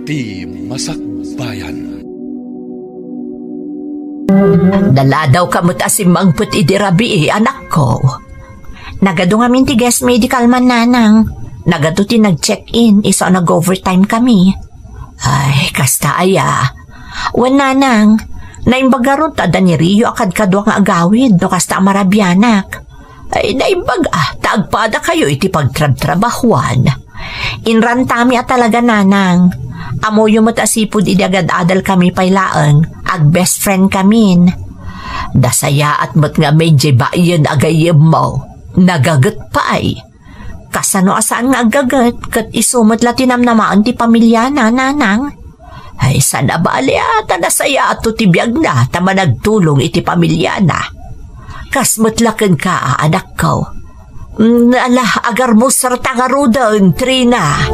ti Masakbayan. Dala daw kamot asimang put idirabi anak ko. Nagado nga min ti guest medical man nanang. Nagado ti nag-check-in, iso nag-overtime kami. Ay, kasta aya. Wan nanang, naimbagaron ta da ni Rio akad kadwa nga agawid no kasta marabianak. Ay, naimbag taagpada kayo iti pagtrab-trabahuan. Inrantami talaga nanang. Amo yung matasipod idagad adal kami pailaan, ag best friend kamin. Dasaya at mat nga may jebayan agayem mo. Nagagat pa ay. Kasano asaan nga agagat, kat isumot latinam namaan ti pamilya na nanang. Ay sana ba aliata nasaya at tutibiyag na tama nagtulong iti pamilya na. Kasmutlakan ka anak ko. Ala agar mo sartangarudan, Trina.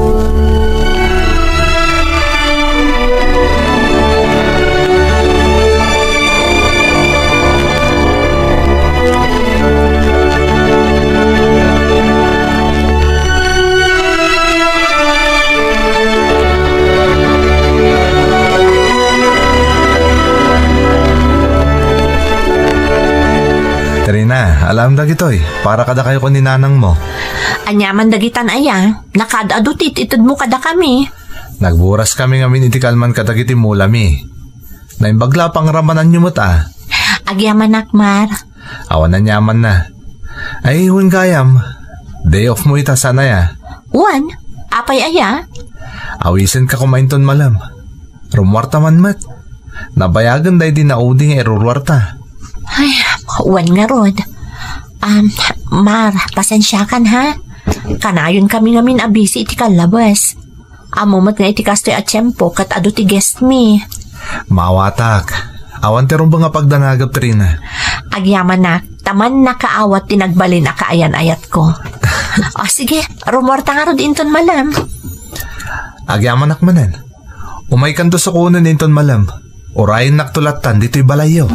Trina, alam dagitoy, para kada kayo ko ni nanang mo. Anyaman dagitan aya, nakadadutit itod mo kada kami. Nagburas kami ngamin iti kalman kadagiti mulami. Naimbagla pang ramanan nyo mo't Agyaman akmar. Awan na nyaman na. Ay, hun gayam. Day off mo ita sana ya. Wan, apay aya? Awisin ka kumainton malam. Rumwarta man mat. Nabayagan day din na uding erurwarta. Ay, wan nga rod. Mar, pasensyakan ha. Kanayon kami ngamin abisi iti kalabas. Amumat nga iti kastoy at tiyempo kat ado ti guest me. Mawatak. Awan terong ba nga pagdanagap, Trina? Agyaman na, taman nakaawat tinagbalin a kaayan-ayat ko. O sige, rumorta nga rod inton malam. Agyaman nakmanan. Umay kanto sa kunan inton malam. Urayin naktulatan dito'y balayo.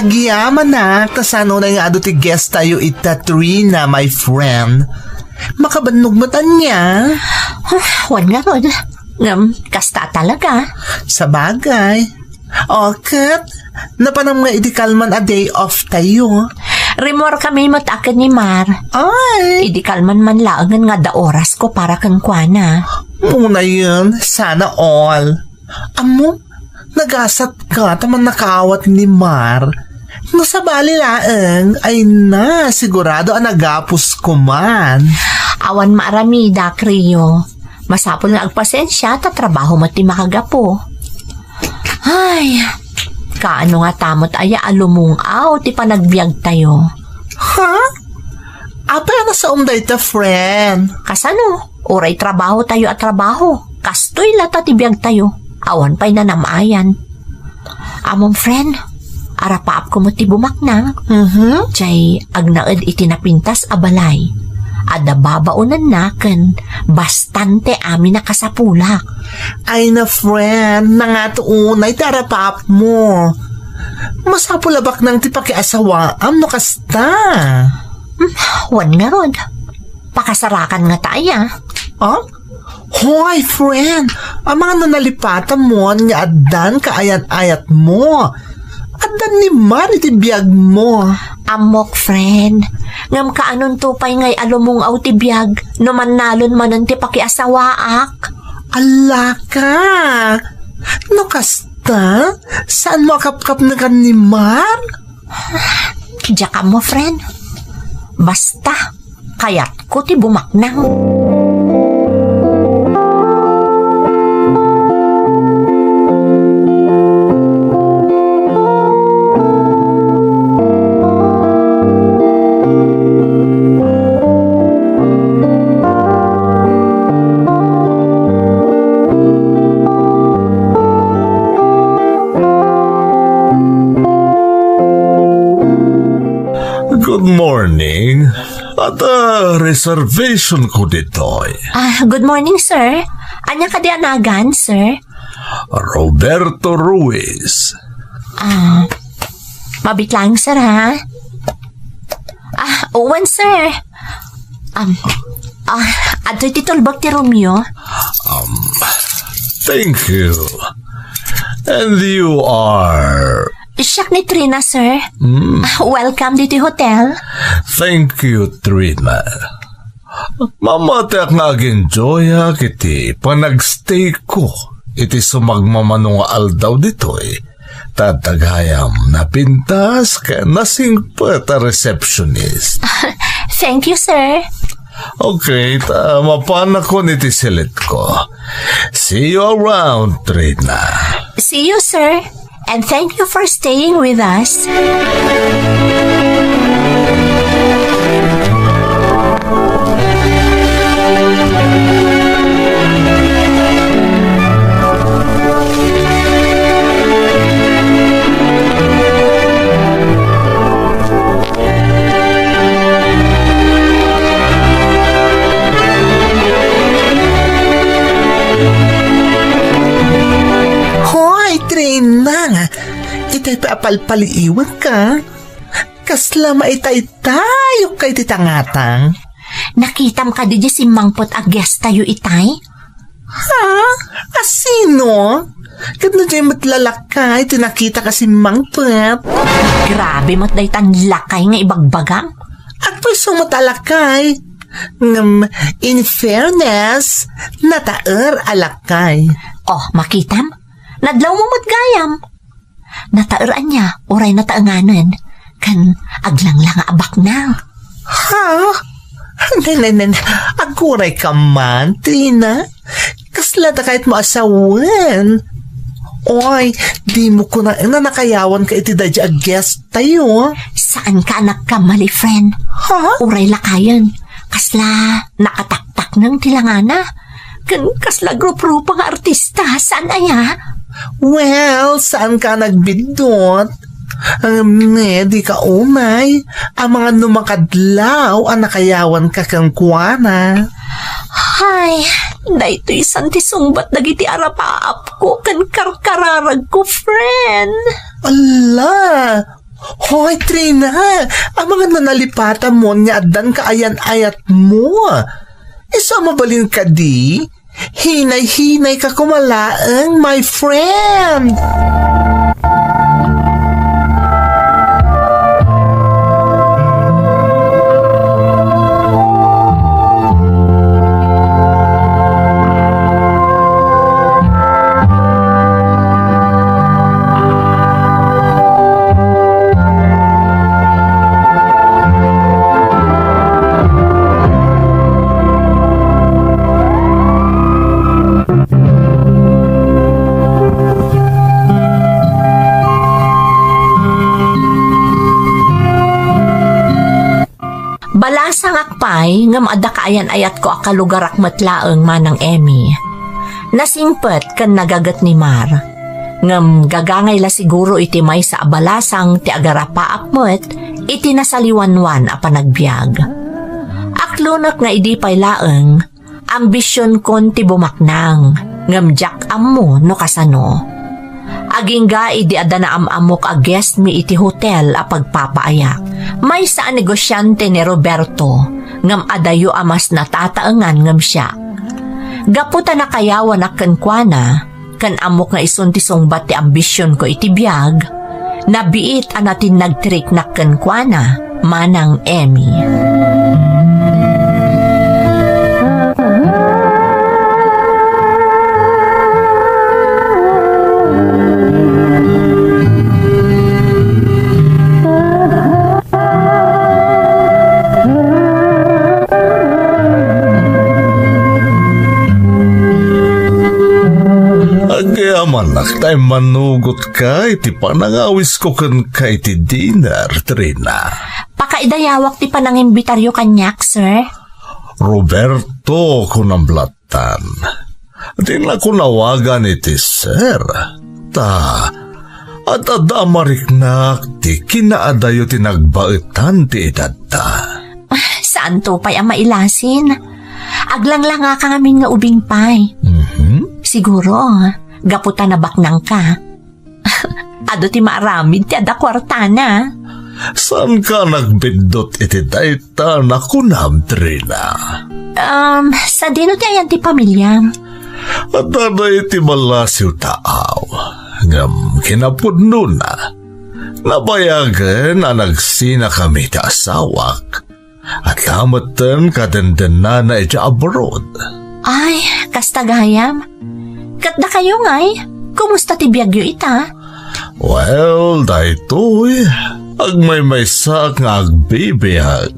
Agyaman na, kasano na nga ado ti guest tayo ita Trina, my friend. Makabanugmatan niya. Wan nga rod. Kasta talaga. Sa bagay. Okay. Napanam nga iti kalman a day off tayo. Remor kami matakad ni Mar. Ay. Idi kalman man laangan nga da oras ko para kang kwana. Muna yun, sana all. Amo, nagasat ka taman nakaawat ni Mar. Nasa bali laang, ay na, sigurado ang nagapos ko man. Awan maaramida, Kriyo. Masapol nga agpasensya, tatrabaho mati makagapo. Ay, kaano nga tamot aya alumungaw, ti panagbiag tayo. Ha? Apa na sa umday ta, friend? Kasano? Oray trabaho tayo at trabaho. Kastoy lata ti biag tayo. Awan pa'y nanamayan. Among friend, arapaap ko mo ti bumaknang. Jay, agnaed itinapintas abalay. Ada babaunan naken, bastante amin na kasapulak. Ay na friend, nangatuunay tarapap mo. Masapulabak ng ti pakiasawaam no kasta. Wan nga rod. Pakasarakan nga tayo. Oh? Hoy, friend! Ang mga nanalipatan mo nga adan kaayan-ayat mo. Adan ni Mar iti biyag mo. Amok, friend. Ngam kaanon tupay ngay alumong ti biyag no manalon manan ti pakiasawaak. Ala ka! No kasta? Saan mo akap-kap na ka ni Mar? Diya ka mo, friend. Basta, kayat ko ti bumaknang. Good morning. At reservation ko dito. Good morning, sir. Anya ka di anagan, sir? Roberto Ruiz. Mabitlang, sir, ha? Owen, sir. Ado'y titulbag ti Romeo. Thank you. And you are... Siyak ni Trina, sir. Welcome dito hotel. Thank you, Trina. Mamatak ngaag-enjoy kiti panagstay ko. Iti sumagmamanong aldaw dito Tatagayam na pintas ka nasingpat a receptionist. Thank you, sir. Okay, mapanak ko niti silit ko. See you around, Trina. See you, sir. And thank you for staying with us. Trina, itay paapalpaliiwan ka. Kasla maitay tayo kay titangatang. Nakitam ka di si Mangpot a guest tayo itay? Ha? Asino? Kadno dyan matlalakay, tinakita ka si Mangpot. Grabe mo't day tan lakay nga ibagbagang. At pwesong matalakay. In fairness, nataer alakay. Oh, makitam? Nadlaw mo gayam. Nataeraan niya, oray nataanganan. Kan aglang-lang abak na. Ha? Aguray ka man, Trina. Kaslata kahit mo asawan. Oy, di mo ko na nakayawan ka iti dadya guest tayo. Saan ka nagkamali, friend? Ha? Oray lakayan. Kasla nakataktak ng tilangana. Kan kasla grup-grupo nga artista. Saan aya? Well, saan ka nagbidot? Di ka umay. Ang mga numakadlaw ang nakayawan ka kang kuwana. Hay, dahito isang tisungbat dagiti arapaap ko kan karkararag ko, friend. Ala! Hoy, Trina! Ang mga nanalipatan mo niya adan kaayan-ayat mo. Isa mabalin ka di? Hinay-hinay ka kumalaang, my friend! Balasang akpay, ngam adda kaayan ayat ko akalugarak matlaeng manang Emmy. Nasingpet kan nagagat ni Mar. Ngam gagangay la siguro iti may sa abalasang ti agarapaak met, iti nasaliwanwan a panagbiag. Aklunak nga idi pay laeng, ambisyon kon ti bumaknang, ngam jak ammo no kasano. Aging ga idi adda na amamok a guest mi iti hotel a pagpapaayak. May sa negosyante ni Roberto, ngam adayo amas natataangan ngam siya. Gaputa na kayawan akan kuana, kan amok nga isuntisong bat ti ambisyon ko iti biyag, nabiit anatin nagtrik nakan kuana, manang Emmy. Manak tayo manugot ka, iti panangawis ko kan ka iti dinner, Trina. Pakaidayawak ti panangimbitaryo kanyak, sir? Roberto kunamblatan. Di na kunawagan iti sir. At adamariknak ti kinaadayo ti nagbaitan ti edad ta. Saan to pa'y ang mailasin? Aglang nga ka ngamin nga ubing pay. Siguro, gaputan na baknang ka. Ado ti maaramid ti ada kwartana. Saan ka nagbindot iti dayta na kunam, Trina? Sa dino ti ayan ti pamilya. At aday ti malasiw taaw. Ngam kinapudno na. Nabayagan na nagsina kami ti asawak. At lamatan kadendena na iti abroad. Ay, kastagayam. Katda kayo ngay. Kumusta ti biyagyo ita? Well, daytoy. Agmay sak nga agbibiyag.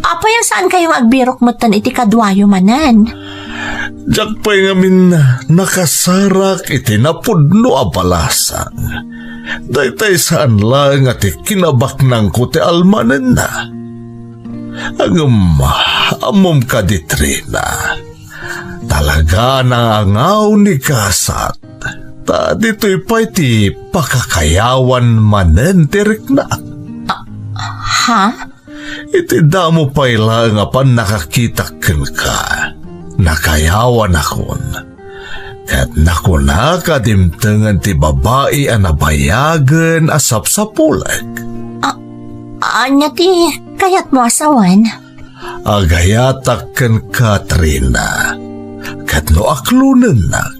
Apay saan kayong agbirok matan iti kadwayo manan? Diyak pa'y ngamin nakasarak iti napudno a balasang. Daytay saan lang at kinabaknang ko ti almanen na. Amom ka di Trina. Talaga nangangaw ni kasat. Ta dito'y pa'y ti pakakayawan manen tirik na. Ha? Iti damo pa'y lang apan nakakitakin ka. Nakayawan akon. Kat nakuna kadimtengan ti babae a nabayagan asap sa pulag. Anya ti kayat mo asawan? Agayataken ka, Trina. Kat no aklunan nak.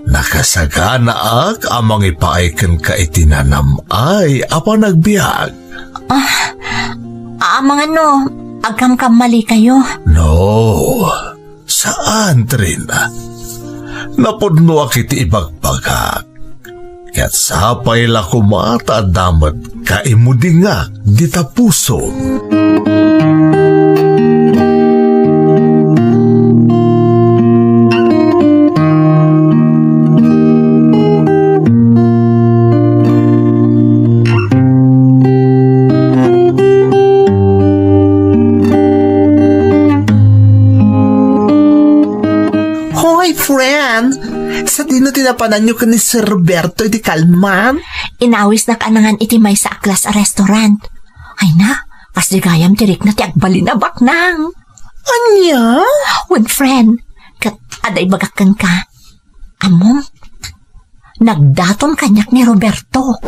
Nakasagana ak amang ipaiken ka itinanam ay apa nagbiag. Mga no, agam mali kayo. No, saan, Trina? Napudno ak iti ibagbagak. Kat sapay la kumata damat kaimudingak di tapuso. Friend, sa dino tinapanan nyo ka ni Sir Roberto iti kalman? Inawis na kanangan iti may sa aklas a restaurant. Ay na, kasdigayam tirik na ti agbali na baknang. Anya? When friend, kat aday bagakan ka. Amom, nagdaton kanyak ni Roberto.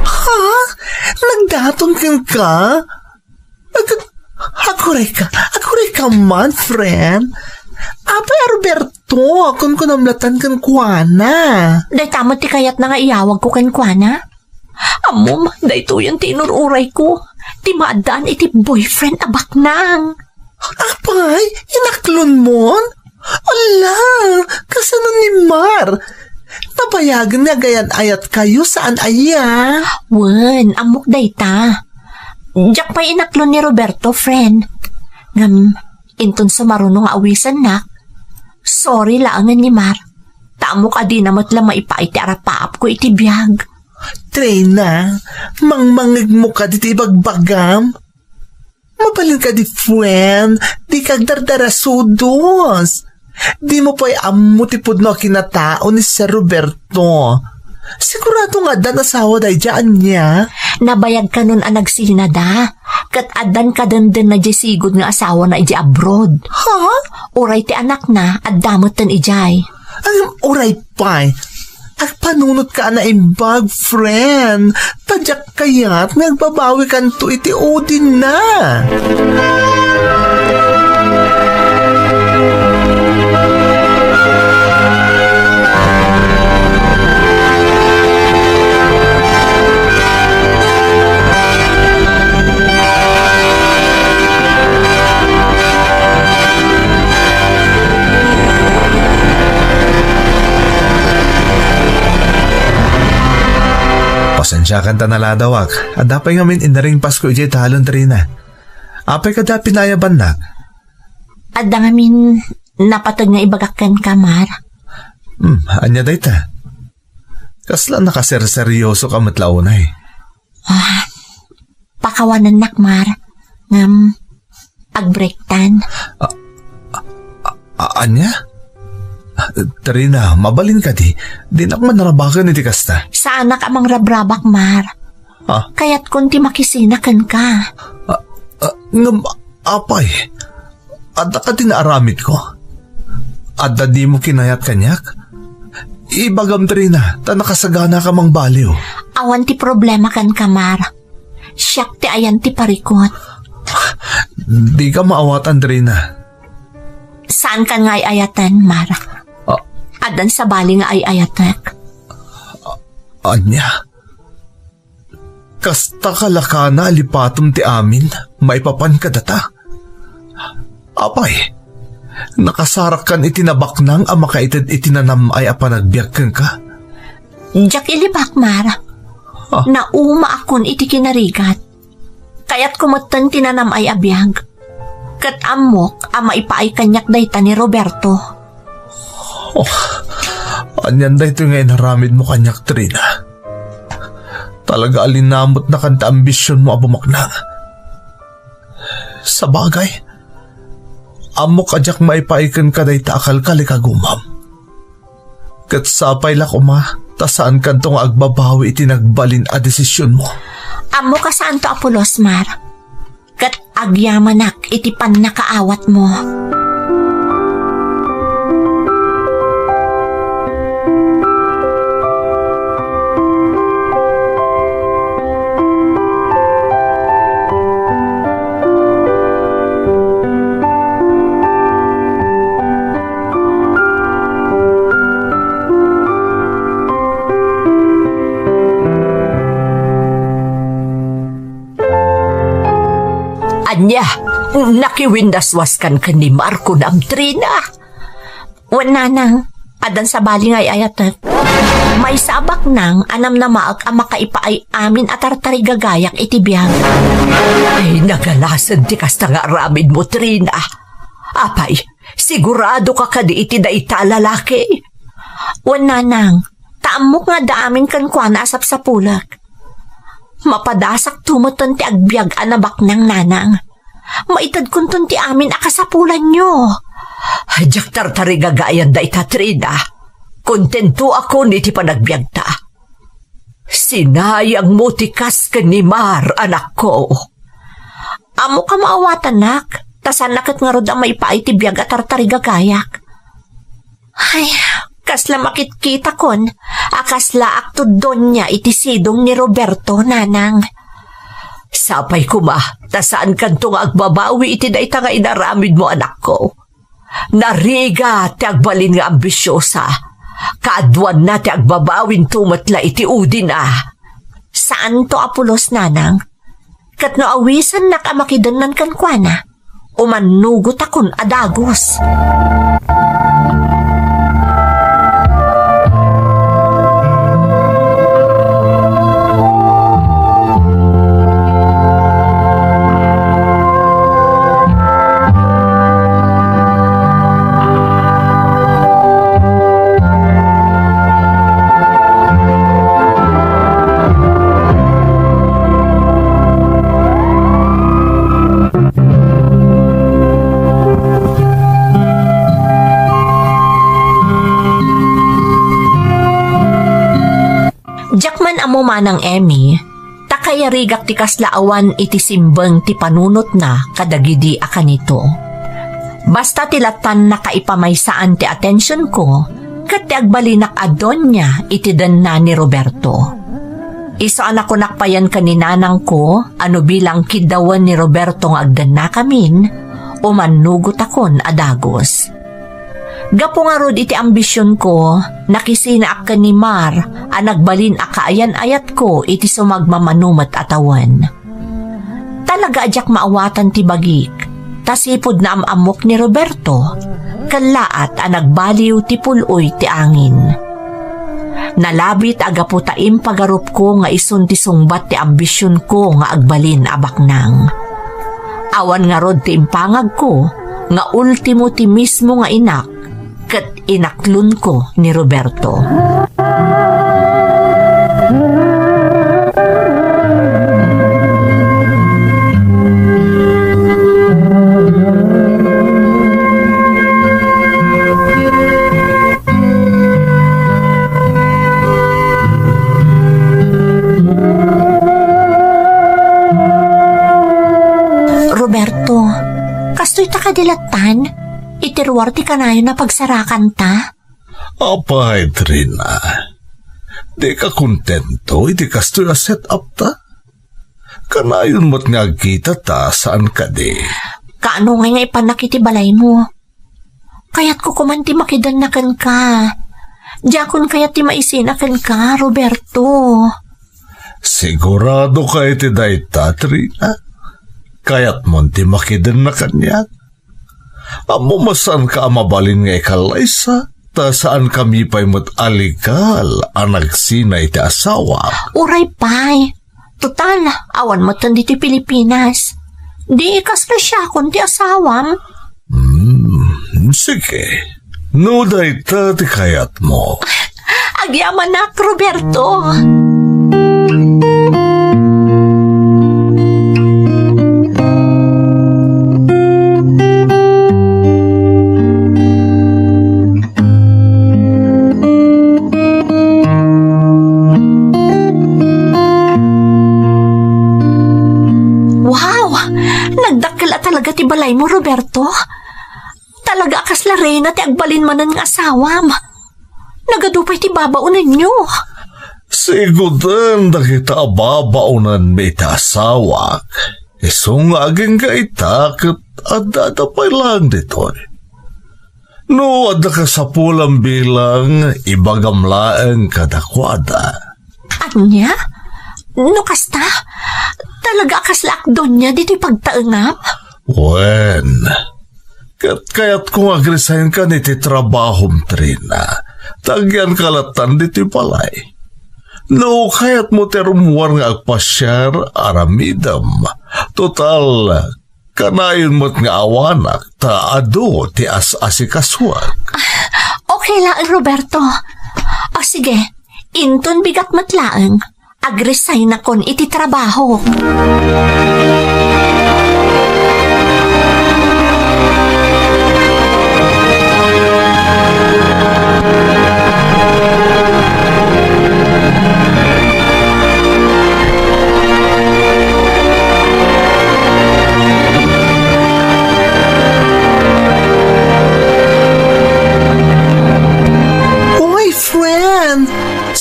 Ha? Nagdaton ka? Akuray ka man, friend. Apay Roberto, kung kunamlatan kan kuana. Day tamot ti kayat na nga iyawag ko kan kuana. Amom, day to yung tinururay ko. Ti maadaan iti boyfriend abak nang. Apay, inaklon mon? Ala, kasanon ni Mar. Nabayagan nga gayan ayat kayo saan aya? Wen, amok day ta. Diyak pa inaklon ni Roberto, friend. Ngam, inton sa marunong awisan na. Sorry laangan ni Mar. Tamo ka din namat lang maipaiti arapaap ko iti biyag. Trina, mangmangig mo ka diti bagbagam. Mabalin ka di friend, di kag dardarasudos. Di mo pa'y amo tipod na kinatao ni Sir Roberto. Sigurado nga dan asawa day dyan niya. Nabayag ka nun ang nagsinada. Kat adan ka din na sigod nga asawa na iji abroad. Ha? Uray ti anak na at damot tan ijay. Ang uray pa'y. At panunot ka na imbag, friend. Tadyak kaya't nagbabawi kan to iti Odin na. Pasensya kan tanaladawak. At dapay ngamin inaring Pasko ijay talon Trina. Apay kada pinayaban na. At ngamin napatag nga ibagakan ka, Mar. Anya day ta. Kasla nakaserseryoso ka matlaunay. Pakawanan nak, Mar. Ngam, agbrektan. Anya? Trina, mabalin ka di. Di na ako manarabakan iti kasta. Saan ka mang rabrabak, Mar? Ha? Kaya't kunti makisinakan ka. Apay, adda ka tinaaramid ko. Adda di mo kinayat kanyak. Ibagam Trina, ta nakasagana ka mang baliw. Awan ti problema kan ka, Mar. Siyak ti ayan ti parikot. Di ka maawatan Trina. Saan ka nga ayatan, Mar? Adan sa bali nga ay ayatek. Anya? Kasta kalakana alipatom ti amin, maipapan ka data. Apay, nakasarak kan itinabak nang ama kaitid itinanam ay apanagbiag kang ka. Diyak ilibak, Mar. Nauma akon iti kinarigat. Kaya't kumutan tinanam ay abiyag. Kat amok ama ipaay kanyak dayta ni Roberto. Anyan dahito ngayon haramid mo kanyak Trina. Talaga alinamot na kanta ambisyon mo abumaknang. Sa bagay, amok adyak maipaikan ka day taakal kalikagumam. Kat sapay lak tasaan kantong agbabawi itinagbalin a desisyon mo. Amo ka saan to Apolos, Mar? Kat agyamanak iti pan nakaawat mo. Anya, nakiwindaswas kan ni Marco na Trina. Wala nang, adan sa bali ngay ayatek. May sabak nang anam na maag ang makaipaay amin at tartarigagayak itibiyang. Ay, nagalasan di kasta nga ramid mo, Trina. Apay, sigurado ka kadi iti da ita lalaki. Wala nang, taamok nga daamin kan kwa na asap sa pulak. Mapadasak tumuton ti agbyag anabak ng nanang. Maitad kunton ti amin akasapulan nyo. Diyak tartari gagayan da ita Trina. Kontento ako ni ti panagbyag ta. Sinayang mo ti kas ka ni Mar, anak ko. Amo ka maawatan nak. Tasan nakat nga rod ang maipaay ti biyag at tartari gagayak. Ay, kasla makitkita kon, akasla akto doon niya iti sidong ni Roberto, nanang. Sapay ko ma, tasaan kanto nga agbabawi iti da ita nga inaramid mo, anak ko. Nariga ti agbalin nga ambisyosa, kaadwan na ti agbabawin tumatla iti udin Saan to Apolos, nanang? Kat no awisan nakamakidanan kan kwa umanugot akon adagos. Jakman amo manang Emmy, takayarigak ti kaslaawan iti simbang ti panunot na kadagidi akanito. Basta tilatan na kaipamaysaan ti atensyon ko, kat ti agbalinak adon niya iti dan na ni Roberto. Iso anak ko nakpayan kaninanang ko, ano bilang kidawan ni Roberto nga agdan na kamin, umanugot akon adagos. Gapo nga rod iti ambisyon ko, nakisina ak ni Mar, anagbalin akaayan ayat ko iti sumagmamanumat atawan. Talaga adyak maawatan ti bagik, tasipod na amamok ni Roberto, kalaat anagbaliw ti puloy ti angin. Nalabit agapo taim pagarup ko nga isun ti sungbat ti ambisyon ko nga agbalin abaknang. Awan nga rod ti impangag ko, nga ultimo ti mismo nga inak, kat inaklun ko ni Roberto. kadilatan, itirwarti ka na yun na pagsarakan ta. Apay, Trina. Di ka kontento, di ka ito set up ta? Kanayon mo't nga kita ta saan ka di. Kaano nga nga ipanakitibalay mo? Kaya't ko kumanti makidanakan ka. Diyakon kaya't ti maisinakan ka, Roberto. Sigurado ka iti dayta, Trina. Kaya't mo ti makidanakan niya. Amo masan ka mabalin nga ikalaysa, ta saan kami pa'y mo't alikal ang nagsinay ti asawa. Uray pay. Total, awan mo tan dito Pilipinas. Di ikas na siya kundi asawam. Sige. No dayta ti kayat mo. Agyaman na, Roberto. Nagdakila talaga ti balay mo, Roberto. Talaga akas la reyna ti agbalin manan nga asawam. Nagadupay ti babaunan nyo. Sigudan da kita babaunan may ti asawak. Isong aging ka itakot at dadapay lang dito. No, ada ka sa pulang bilang ibagamlaan kadakwada. Anya? No kasta? Talaga akas lakdon niya dito'y pagtaengam? Wen, kaya't kung agresign ka niti trabahom, Trina, tagyan kalatan dito'y palay. No, kaya't mo terumuar nga agpasyar aramidam. Total, kanayon mo't nga awanak, taado ti as-asikaswag. Okay lang, Roberto. O sige, inton bigat matlaeng. Agresign na kon iti trabaho.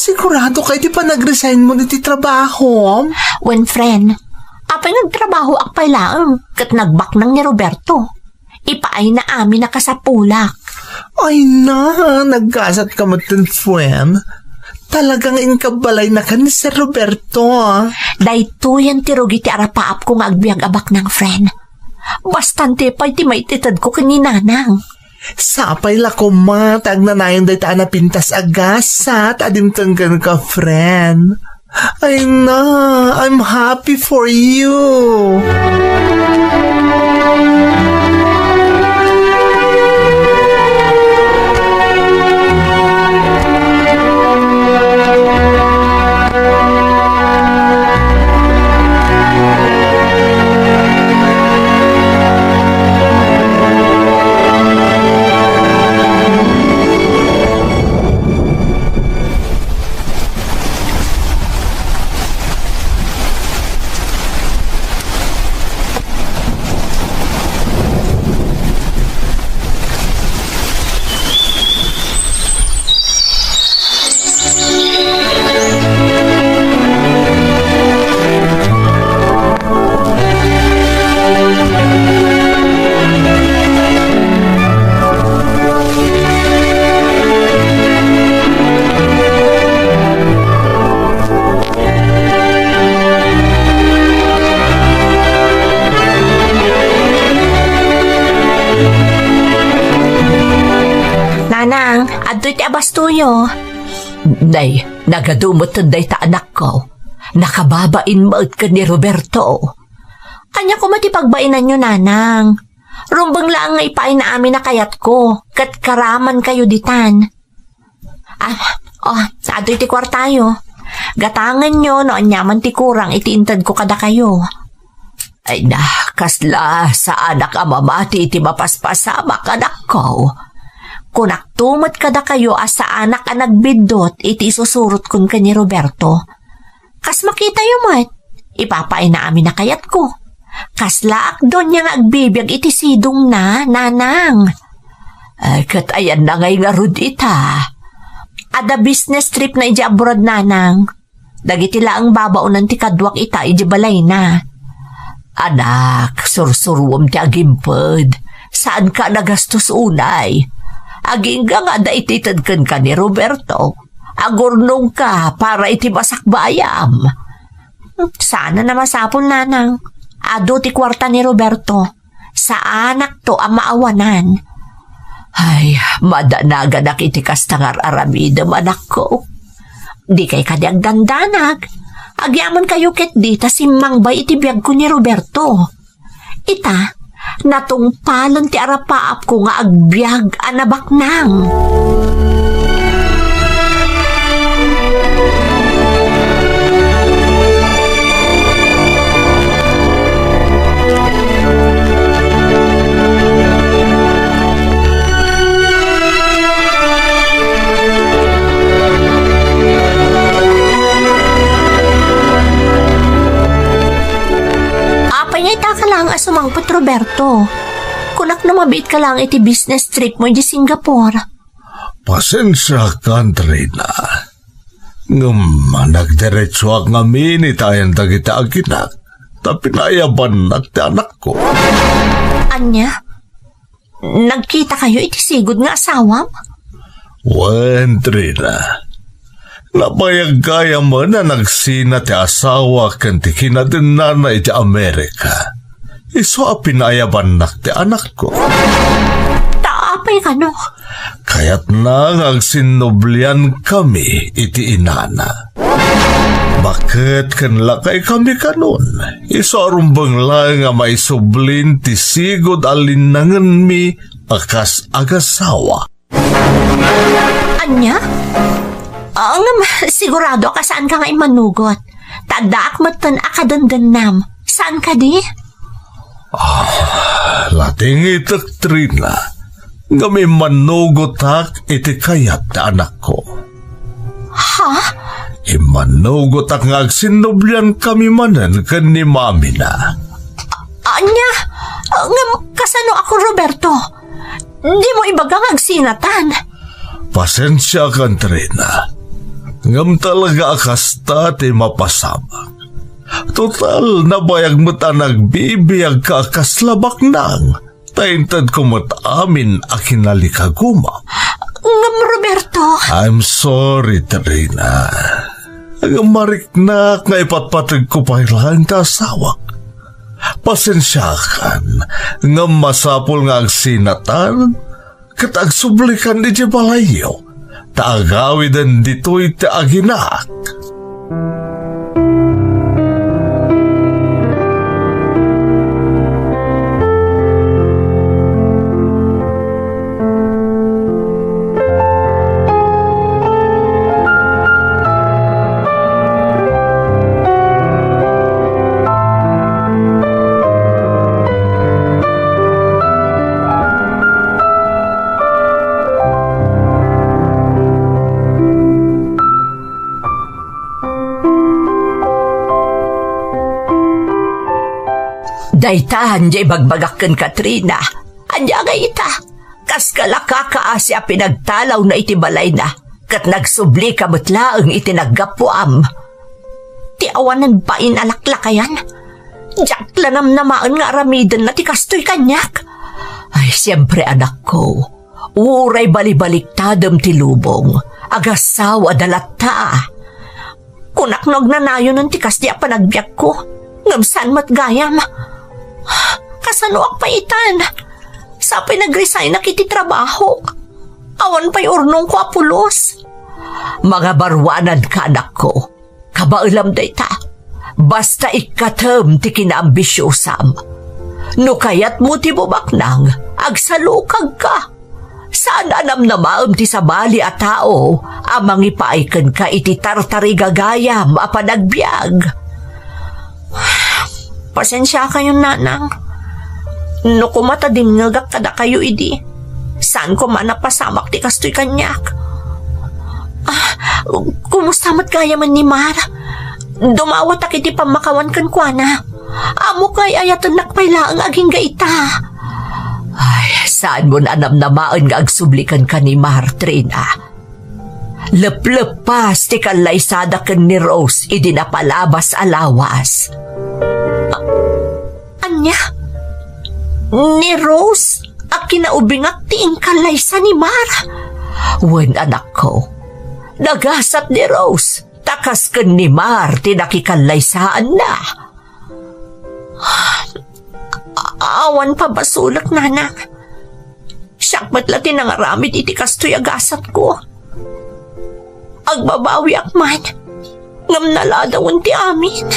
Sigurado kayo di pa nag-resign mo niti trabaho? When friend, apay nagtrabaho akpay lang kat nagbak nang ni Roberto. Ipaay na amin na kasapulak. Ay na, nagkasat ka mo tin friend. Talagang inkabalay na ka ni Sir Roberto. Dahito yan tirugi ti arapaap kong agbiag abak ng friend. Bastante pa'y ti maititad ko kaninanang. Sapay la ko ma, tag na nayon day taan na pintas agasat, adimtanggan ka, friend. Ay na, I'm happy for you. Adto'y ti abastuyo. Day, nagadumot day ta anak ko. Nakababain maut ka ni Roberto. Kanya ko matipagba'inan nyo, nanang. Rumbang lang nga ipain na amin na kayat ko. Kat karaman kayo ditan. Adto'y ti kwartayo. Gatangan nyo no anyaman ti kurang itiintad ko kada kayo. Ay na, kasla sa anak amamati iti mapaspasama kanak ko. Kung naktumot kada kayo asa anak ang nagbidot, iti isusurot kun ka ni Roberto. Kas makita yung mat, ipapain na amin na kayat ko. Kaslaak doon niya nga agbibiyag iti sidong na, nanang. Ay, kat ayan na ngay nga rud ita. Ada business trip na iji abroad, nanang. Dagiti laang babaunan ti kadwak ita iji balay na. Anak, sursuruam ti agimpod. Saan ka nagastos unay? Aging nga da ititadkan ka ni Roberto. Agurnong ka para iti masakbayam. Sana na masapol, nanang. Ado ti kwarta ni Roberto. Sa anak to ang maawanan. Ay, madanagan ak iti kastangar aramidam, anak ko. Di kay kadiag dandanag. Agyaman kayo ket dita simangbay iti biyag ko ni Roberto. Ita, natungpalan ti arapaap ko nga agbyag anabak nang. Ita ka lang asumangpot, Roberto. Kunak na mabit ka lang iti business trip mo di Singapore. Pasensya ka, Trina. Nagdiretso ak ngamin itayan dagita aginak. Tapi nayaban na ti anak ko. Anya? Nagkita kayo iti sigod nga asawam? Wen, Trina. Napayag kaya mo na nagsina ti asawa kan ti kinadina na iti Amerika. Iso a pinayaban nak ti anak ko. Taapay ka no? Kaya't na agsinublian kami iti inana. Bakit kan lakay kami kanon? Iso arumbang lang nga may sublin ti sigod alinangan mi akas agasawa. Anya? Sigurado ka saan ka nga imanugot. Tadaak matan akadandanam. Saan ka di? Lating itak, Trina. Nga may manugot hak iti kayat na anak ko. Ha? Imanugot ak nga agsinublian kami manan kan ni mami na. Anya? Kasano ako, Roberto? Di mo ibagang agsinatan. Pasensya ka, Trina. Ngam talaga akasta ti mapasamak. Total, nabayag mo ta nagbibiyag ka kaslabak nang. Taintad ko mo't amin akinalikaguma. Ngam, Roberto. I'm sorry, Trina. Ang mariknak nga ipatpatid ko pa ilang kasawak. Pasensya kan, ngam masapol nga agsinatan, kat agsublikan di balayo. Taagawidan dito'y taaginak. Daytahan jay bagbagakken, Katrina. Anya nga ita. Kas kalakakaasya pinagtalaw na iti balay na. Kat nagsubli kabutlaang iti naggapuam. Ti awanan pa inalaklakayan. Diyak lanam namaan nga aramidan na ti kastoy kanyak. Ay, siyempre anak ko. Uray balibaliktadam ti lubong. Agasawa dalata. Kunak nagnanayo ng tikas di panagbiyak ko. Ngamsan matgayam. Kasano ak paitan? Sa pinag-resign na kiti trabaho. Awan pa'y urnong ko apulos. Mga barwanan ka, anak ko. Kabailam day ta. Basta ikatem ti kinaambisyosam. No kayat mo ti bubaknang, agsalukag ka. Saan anam na maam ti sabali a tao, amang ipaikan ka iti tartari gagayam a panagbiag. Pasensya kayo, nanang. No kumata din ngagak kada kayo, idi. Saan ko man napasamak ti kastoy kanyak? Kumusta mat kaya man ni Mar? Dumawat ak iti pamakawan kan kwa na. Amo kay ayatan nakpaila ang aging gaita. Ay, saan mo na namnamaan nga agsublikan ka ni Martrina? Leplep pas ti kalaysada ken ni Rose idi napalabas alawas. Anya? Ni Rose? Ang kinaubingak tiing kalaysa ni Mar? Wen anak ko, nagasat ni Rose, takas ken ni Mar tinakikalaysaan na. Awan pa basulak, nana. Siyakmat lati nangaramid iti kastoy agasat ko. Agbabawi akman. Ngam naladaw ti amin.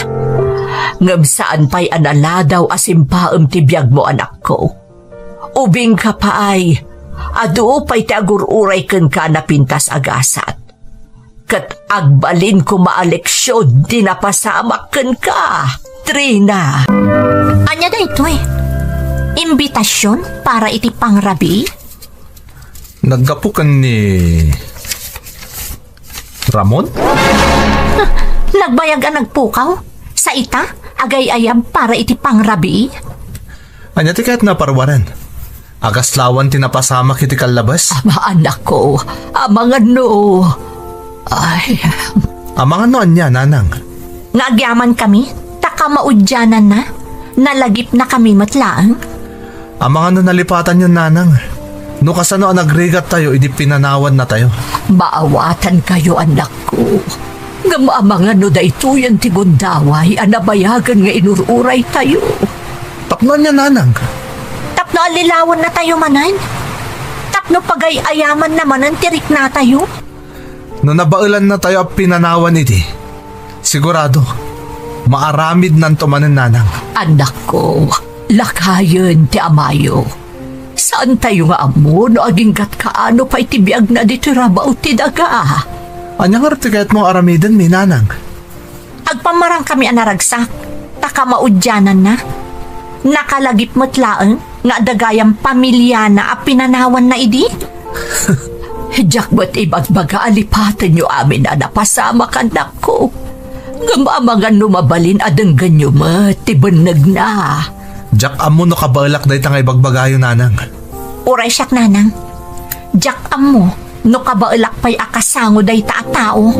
Ngam saan pa'y analadaw asimpaam ti biyag mo, anak ko. Ubing ka pa ay, adu pa'y ti agururay ken ka napintas agasat. Kat agbalin ko maaleksyon, di napasamak ken ka, Trina. Anya da ito eh? Imbitasyon para iti pangrabi? Naggapukan ni Ramon? Nagbayag ang nagpukaw? Sa ita? Agay-ayam para iti pangrabi? Anya ti kahit naparwaran. Agaslawan tinapasama kiti kalabas. Ama anak ko, amang ano. Ay, Amang ano anya, nanang? Nagyaman kami? Taka maudyanan na? Nalagip na kami matlaang? Amang ano nalipatan yun, nanang? No kasano ang nagrigat tayo, idi pinanawan na tayo. maawatan kayo, anak ko. Nga maamangan no da ito yan ti gundaway, anabayagan nga inururay tayo. Tapno niya, nanang. Tapno alilawan na tayo manan? Tapno pagay-ayaman naman ang tirik na tayo? No nabaulan na tayo ang pinanawan iti, sigurado, maaramid nan tumanan, nanang. Anak ko, lakayon ti amayo. Saan tayo nga amo no aging gat kaano pa itibiyag na dito rabaw ti daga? Anya nga rati mo aramidan, mi, nanang? Agpamarang kami anaragsak, taka maudyanan na. Nakalagip mo't laeng, nga dagayang pamilya na pinanawan na idi? Diyak ba't ibagbaga alipatan nyo amin na napasama ka, anak ko? Nga maamangan numabalin adang ganyo tibanag na. Jack amo no kabalak dahi tangay bagbagayo, nanang. Uray siyak, nanang. Jack mo, no kabailak pa'y akasango day tao.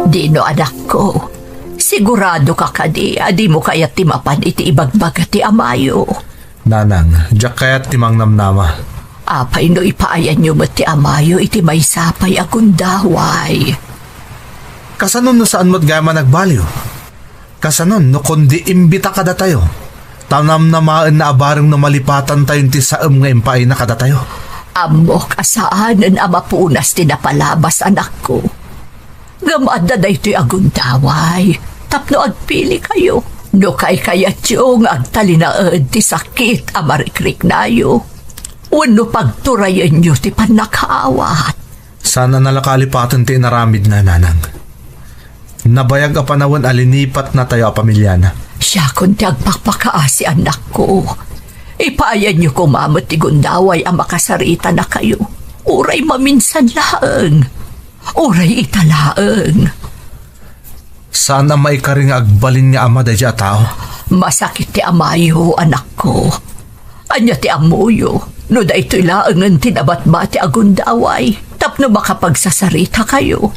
Dino, anak ko, sigurado ka kadi, adi mo kaya't timapan iti ibagbaga ti amayo. Nanang, Jack kaya't timang namnama. Apay no ipaayan nyo mat ti amayo iti may sapay agundaway. Kasanon no saan mo't gama nagbaliw? Kasanon no kundi imbita kada tayo. Tanam namaan na abarang no malipatan tayo ti saam nga impay na kada tayo. Amok asaanan amapunas ti napalabas, anak ko. Gamada da ito'y agundaway. Tapno agpili kayo. No kay kayat yung agtalinaan ti sakit amarikrik nayo. Wano pagturayan nyo ti panakaawat. Sana nalakalipatan ti inaramid na, nanang. Nabayag a panawan alinipat na tayo a pamilya na. Siya kun ti agpakpakaasi, anak ko. Ipaayan nyo kumamot ti gundaway ang makasarita na kayo. Uray maminsan laang. Uray italaang. Sana may karing agbalin nga ama dahi a tao. Masakit ti amayo, anak ko. Anya ti amuyo, no da ito'y laangan tinabatbat ti agundaway, tapno makapagsasarita kayo.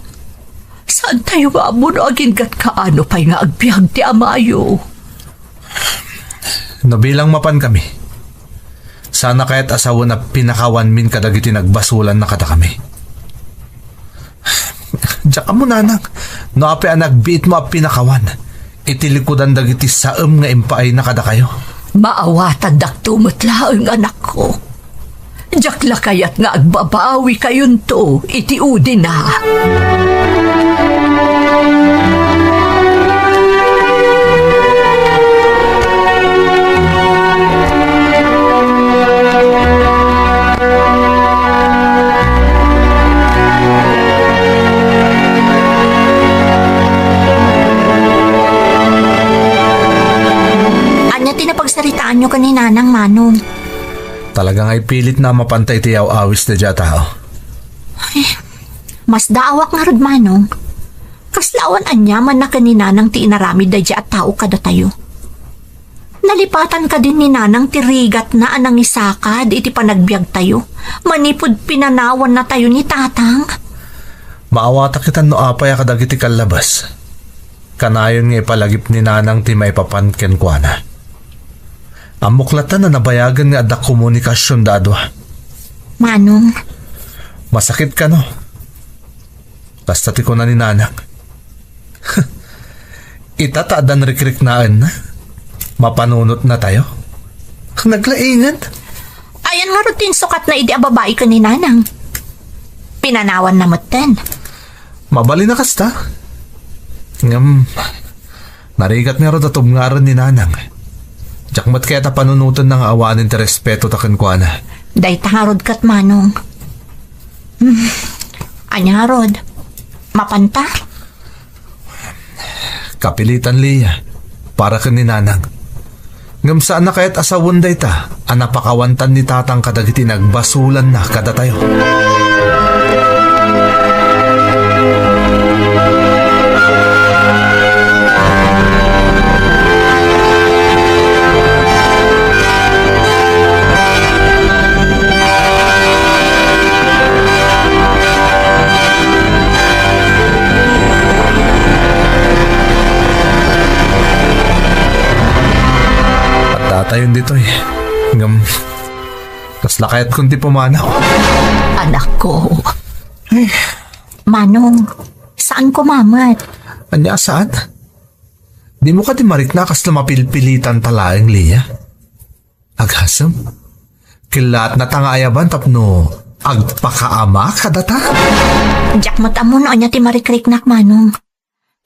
Saan tayo nga mo no aging gat kaano pa'y nga agbyag ti amayo? Nabilang mapan kami. Sana kaya't asawa na pinakawan min kadagiti nagbasulan na kada kami. Diyak mo, nanang. No api ang nagbiit mo ang pinakawan. Itilikudan dagiti saam nga impaay na kada kayo. Maawatan daktumot laang, anak ko. Diyak la kayat nga agbabawi kayon to, itiudi na. pagsaritaan nyo kanina ng Manong. Talagang ay pilit na mapantay tiyaw awis na dya tao. Mas daawak nga rod Manong. Kaslawan anyaman na kanina ng tiinarami da dya at tao kada tayo. Nalipatan ka din ni Nanang tirigat na anang isakad iti panagbiag tayo. Manipod pinanawan na tayo ni Tatang. Maawata kitan no apay akadag iti kalabas. Kanayon nga ipalagip ni Nanang ti maipapanken kwa na. Amuklatan na nabayagan nga adak komunikasyon dadwa. Manong, Masakit ka no? Basta ti ko na ni Nanang. Itataadan rikrik naan na. Mapanunot na tayo. Naglaingan? ayan nga rutin sukat na idi babae ka ni Nanang. Pinanawan na moten. Mabali na kasta. Ngam, narigat nga ro datong ngaran ni Nanang. Jakmat kaya ta panunutan ng awanin ti respeto takan kwa na. Day tangarod kat Manong. Anya rod. Mapanta? Kapilitan liya. Para ka ni Nanang. Ngam saan na kaya't asawon day ta, anapakawantan ni Tatang kadagiti nagbasulan na kada tayo. Tatayon dito eh. Ngam, tas lakayat kundi pumanaw. Anak ko. Manong, saan ko mamat? Anya saan? Di mo ka di marik na kas na mapilpilitan talaeng liya. Agasam? Kilat na tangayaban tapno agpakaama kadata? Diyak matamon anya ti marikrik-nak Manong.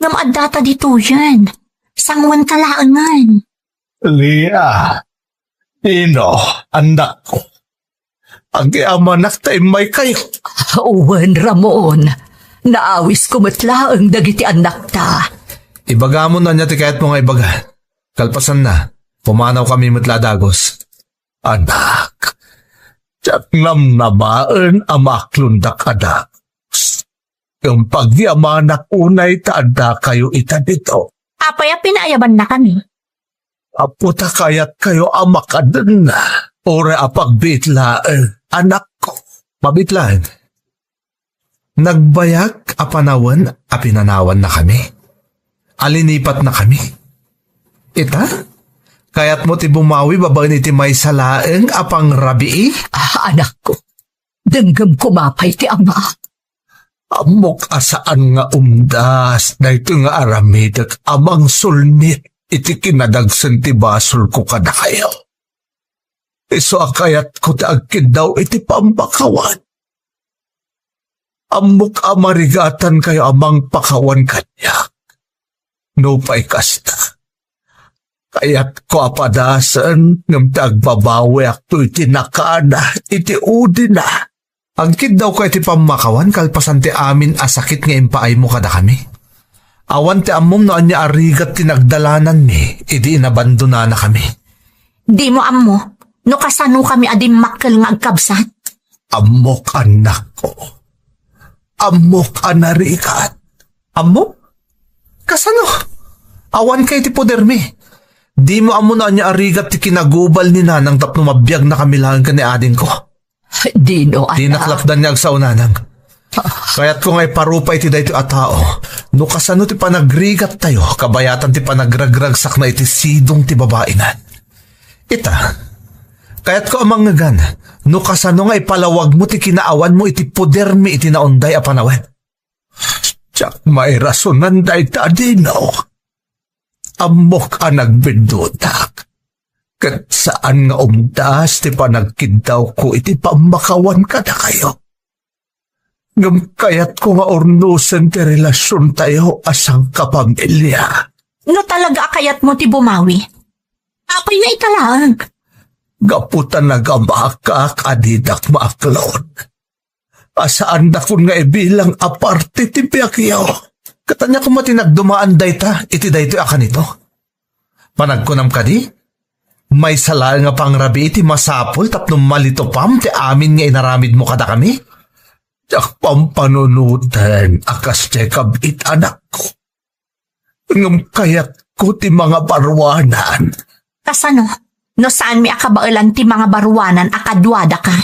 Ngam addata dito yan. Sangwan kalaangan. Lia, Ino, anak ko. Ang iamanak tayo may kayo. Uwan, Ramon. Naawis ko matlaang dagiti anak ta. Ibaga mo na niya ti kahit mo nga ibaga. Kalpasan na. Pumanaw kami matladagos. Anak, tiyaknam na baan amaklundak adak. Yung pagyamanak unay taada kayo ita dito. Apaya pinaayaban na kami. Aputa kayat kayo amakadan na. Ora apagbitlaan, anak ko. Mabitlaan. Nagbayag apanawan apinanawan na kami. Alinipat na kami. Ita? Kaya't mo ti bumawi babaen iti may salaeng apang rabii? Anak ko, denggam kumapay ti ama. Amok asaan nga umdas na ito nga aramidak amang sulnit. Iti kinadagsan ti basol ko kada kayo. Iso akayat ko taagkid daw iti pambakawan. Amok amarigatan kayo amang pakawan kanya. No pa'y kasta. Kayat ko apadasan ng tagbabawi akto iti nakana, iti udi na. Agkid daw ka iti pamakawan kalpasan ti amin asakit nga impaay mo kada kami. Awan ti amom no anya arigat tinagdalanan mi, idi inabandona na kami. Di mo ammo, no kasano kami adim makkel nga agkabsat. Amok anak ko. Amok anarigat. Ammo? Kasano? Awan kay ti poder mi. Di mo amo no anya arigat ti kinagubal ni Nanang tapno mabiyag na kamilahan ka ni ading ko. Dino, anak. Di naklapdan niya agsaw Nanang. Kaya't ko nga'y parupay ti dayto a tao, no kasano ti panagrigat tayo, kabayatan ti panagragragsak na iti sidong ti babae na. Ita, kaya't ko amang ngagan, no kasano nga'y palawag mo ti kinaawan mo iti poder mi iti naunday a panawen. Tsak may rasunan day ta dinaw. Amok ang nagbidudak. Kat saan nga umdas ti panagkidaw ko iti pamakawan kada kayo. Ngam kayat ko nga ornusan ti relasyon tayo asang kapamilya. No talaga akayat mo ti bumawi. Apay nga italag. Gaputan nagamakak adidak maaklon. Asaan na kun nga ibilang aparte ti piyakyaw. Katanya ko matinagdumaan dayta, iti dayto akan ito. Panagkunam ka di? May sala nga pangrabi iti masapol tapno malito pam ti amin nga inaramid mo kada kami? Jak pampanunutan akas check-up it anak ko. Ngam kayat ko ti mga barwanan. Kasano? No saan mi akabailan ti mga barwanan akadwada ka?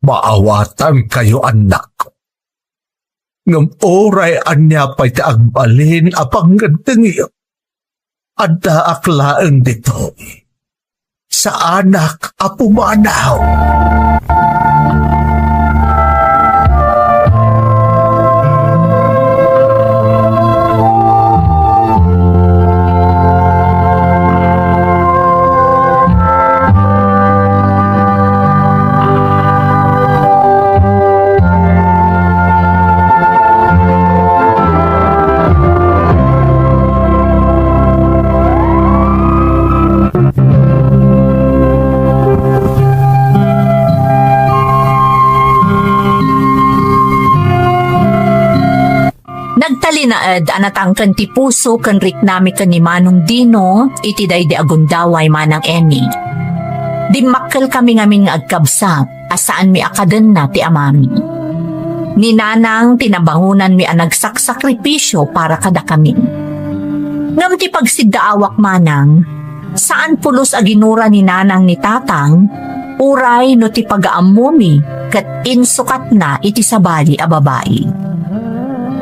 Maawatan kayo anak ko. Ngam oray anya pa'y ti agbalin apang gandang iyo. Ada aklaan dito. Sa anak apumanaw. Nagtalinaad anatang kan ti puso kan riknami kan ni Manong Dino iti daydi agundaway manang Emmy. Dimmakkel kami ngamin nga agkabsat asaan mi akaden na ti amami. Ni Nanang tinabangunan mi ang nagsaksakripisyo para kada kami. Ngam ti pagsiddaawak manang, saan pulos aginura ni Nanang ni Tatang, uray no ti pag-aamumi kat insukat na iti sabali a babae.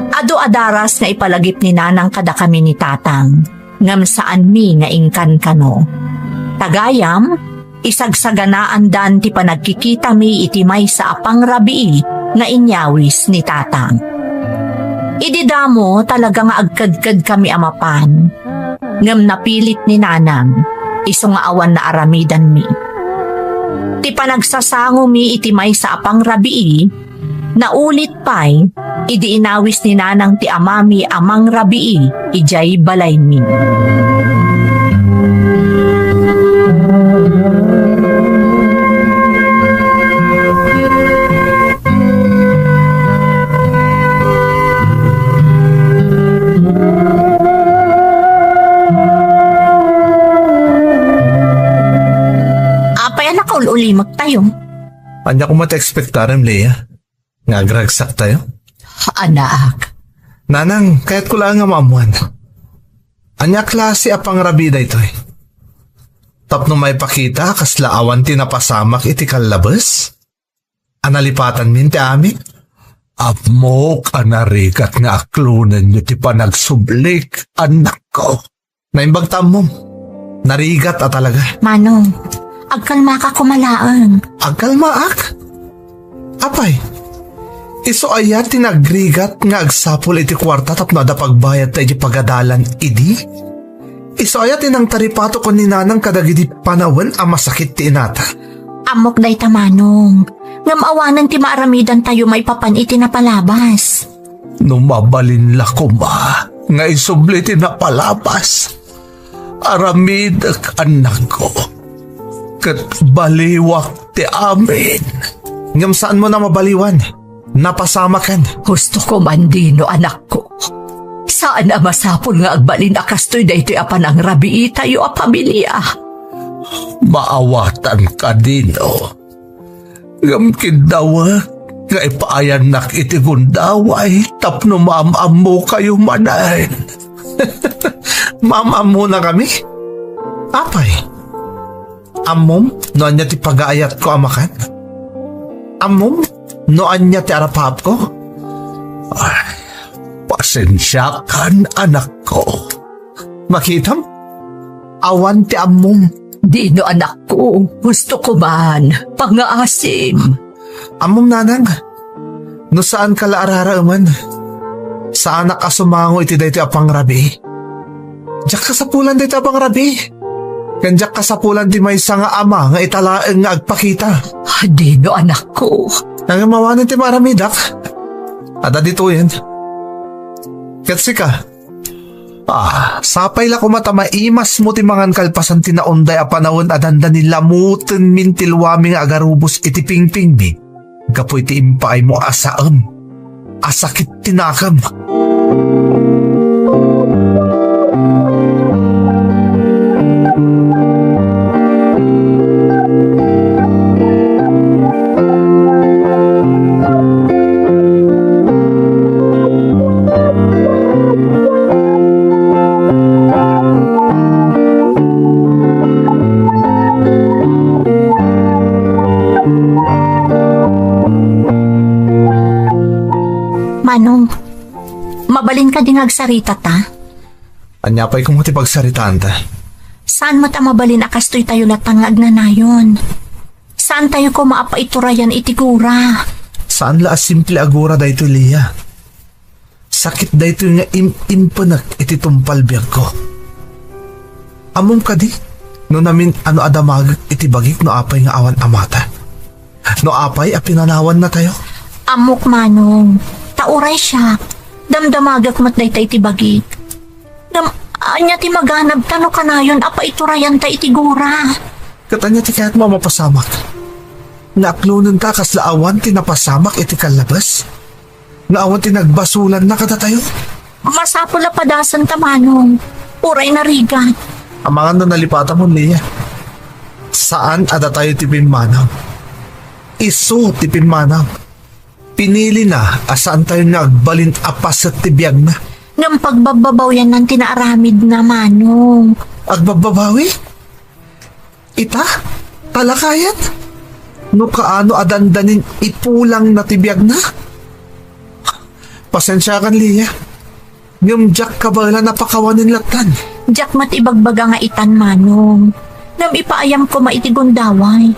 Ado adaras nga ipalagip ni Nanang kada kami ni Tatang, ngam saan mi nga ingkan kano. Tagayam, isagsaganaan dan ti panagkikita mi iti may sa apang rabii nga inyawis ni Tatang. Ididamo talaga nga agkadkad kami amapan, ngam napilit ni Nanang, iso nga awan na aramidan mi. Ti panagsasango mi iti may sa apang rabii, naulit pa'y, idi inawis ni Nanang ti amami amang rabii, ijay balay mi. Apay anak ulimag tayo. Anya ko mata-expectarem, Leia. Nga gragsak tayo. Anak, Nanang, kahit ko lang nga maamuan. Anya klase apang rabida ito eh. Tapno may pakita kasla awan tinapasamak iti kalabas? Analipatan min ti amin? Apmok anarikat nga aklunan nyo ti panagsublik, anak ko. Naimbagtam mo, narigat at talaga. Manong, agkalma ka kumalaan. Agkalmaak? Apay, iso ayat tinagrigat nga agsapol iti kwarta tapno da pagbayad tayo pagadalan idi? Iso ayat tinang taripato ko ni Nanang kadagidi panawan ang masakit ti inata. Amok day tamanong, ngam awanan ti maaramidan tayo may papan iti napalabas. Numabalin la ko ma, nga isubli ti napalabas. Aramidak anak ko, kat baliwak ti amin. Ngam saan mo na mabaliwan? Napasama kan. gusto ko man Dino, anak ko. Saan na masapol nga agbalin akastoy da ito apan ang rabii tayo a pamilya. Maawatan ka Dino. Ngam kindawa, nga ipaayan nak iti gundaway, tapno maamam mo kayo manahin. Maamam mo na kami? Apay, amom, no anya ti pag-aayat ko amakan? Amom, no anya ti arapap ko? Ay, pasensya kan anak ko. Makitam, awan ti amom. Dino, anak ko, gusto ko man pangaasim. Amom Nanang, no saan ka laararaaman? Saan ka sumango iti dayto apang rabi? Diyak ka sa pulan dayto apang rabi. Kandiyak ka sa pulan di may nga ama nga italaeng nga agpakita. Dino, anak ko. Nangamawanan ti maramidak. Ada dito yan. Katsi ka. Sapay la kumata maimas mo ti mangan kalpasan tinaunday a panawon adanda ni lamutin mintilwami nga agarubos iti pingpingbi. Kapoy ti impaay mo asaam. Asakit tinakam. Manong, mabalin ka din agsarita ta. Anya pa'y kung matipagsaritaan ta. Saan mo ta mabalin akastoy tayo latang agnanayon? Saan tayo ko maapaiturayan itigura? Saan la simple agura dayto, Lia? Sakit dayto nga impanag iti tumpal biyag ko. Amom ka di? No namin ano adamag iti bagik no apay nga awan amata. No apay a pinanawan na tayo. Amok Manong, tauray siya. Damdamagak mat daytay ti bagik. Anya ti maghanap tano kanayon apa iturayan ta itigura. Katanya ti kaya't mamapasamak. Naaklunan ta kasla awan ti napasamak iti kalabas. Nga awan ti nagbasulan na kada tayo. Masapula padasan ta Manong. Uray na rigat. Amangan na nalipata mo, Lia. Saan ada tayo ti pinmanaw? Iso ti pinmanaw. Pinili na asaan tayo nagbalin apas at tibiyag na. Ngam pagbababaw yan ng tinaaramid na Manong. Agbababawi? Ita? Talakayat? No kaano adandanin ipulang na tibiyag na? Pasensya kan, Lia. Ngam jak kabala napakawanin latan. Jak mat ibagbaga nga itan Manong. Ngam ipaayam ko maitigundaway.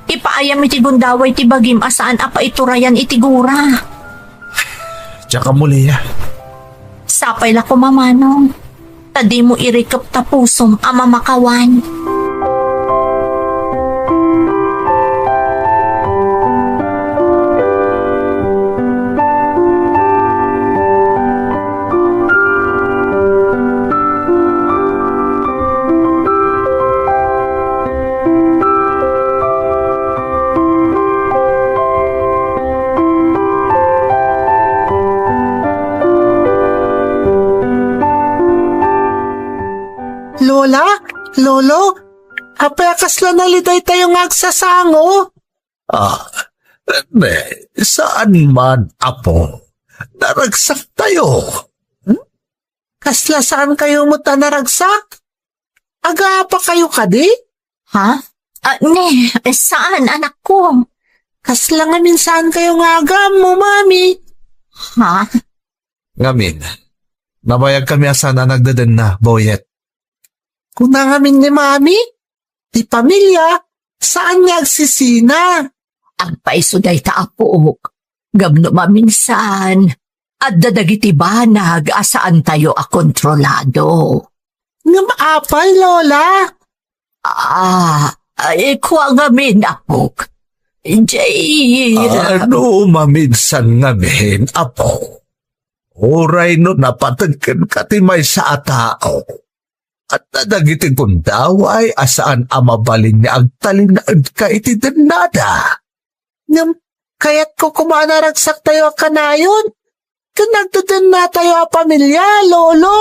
Ipaayam itigundaway ti bagim asaan apa iturayan itigura. Tsaka mo, Lia. Sapay la ko Manong. Tadi mo irikap tapusom ama makawan. Lola? Lolo? Apekas lang naliday tayo ngagsasango. Saan man, apo? Naragsak tayo. Kasla saan kayo mo naragsak? Aga pa kayo kadi? Ha? Saan anak ko? Kasla nga minsan kayo ngagam mo, mami. Ha? Ngamin, nabayag kami asan na nagdadan na, Boyet. Kung nangamin ni mami, di pamilya, saan niya agsisina? Ang paisuday ta apok, gabno maminsan, at dadagiti banag asaan tayo kontrolado. Ngam-apay, Lola. Kuha ngamin apok. Jair. Ano maminsan ngamin, apo? Oray no napatagkan katimay sa atao. At nadagiti kong daway asaan amabalin niya ang talinaan ka iti danada. Ngam, kaya't ko kumanaragsak tayo kanayon. Kanagdadan na tayo pamilya, Lolo.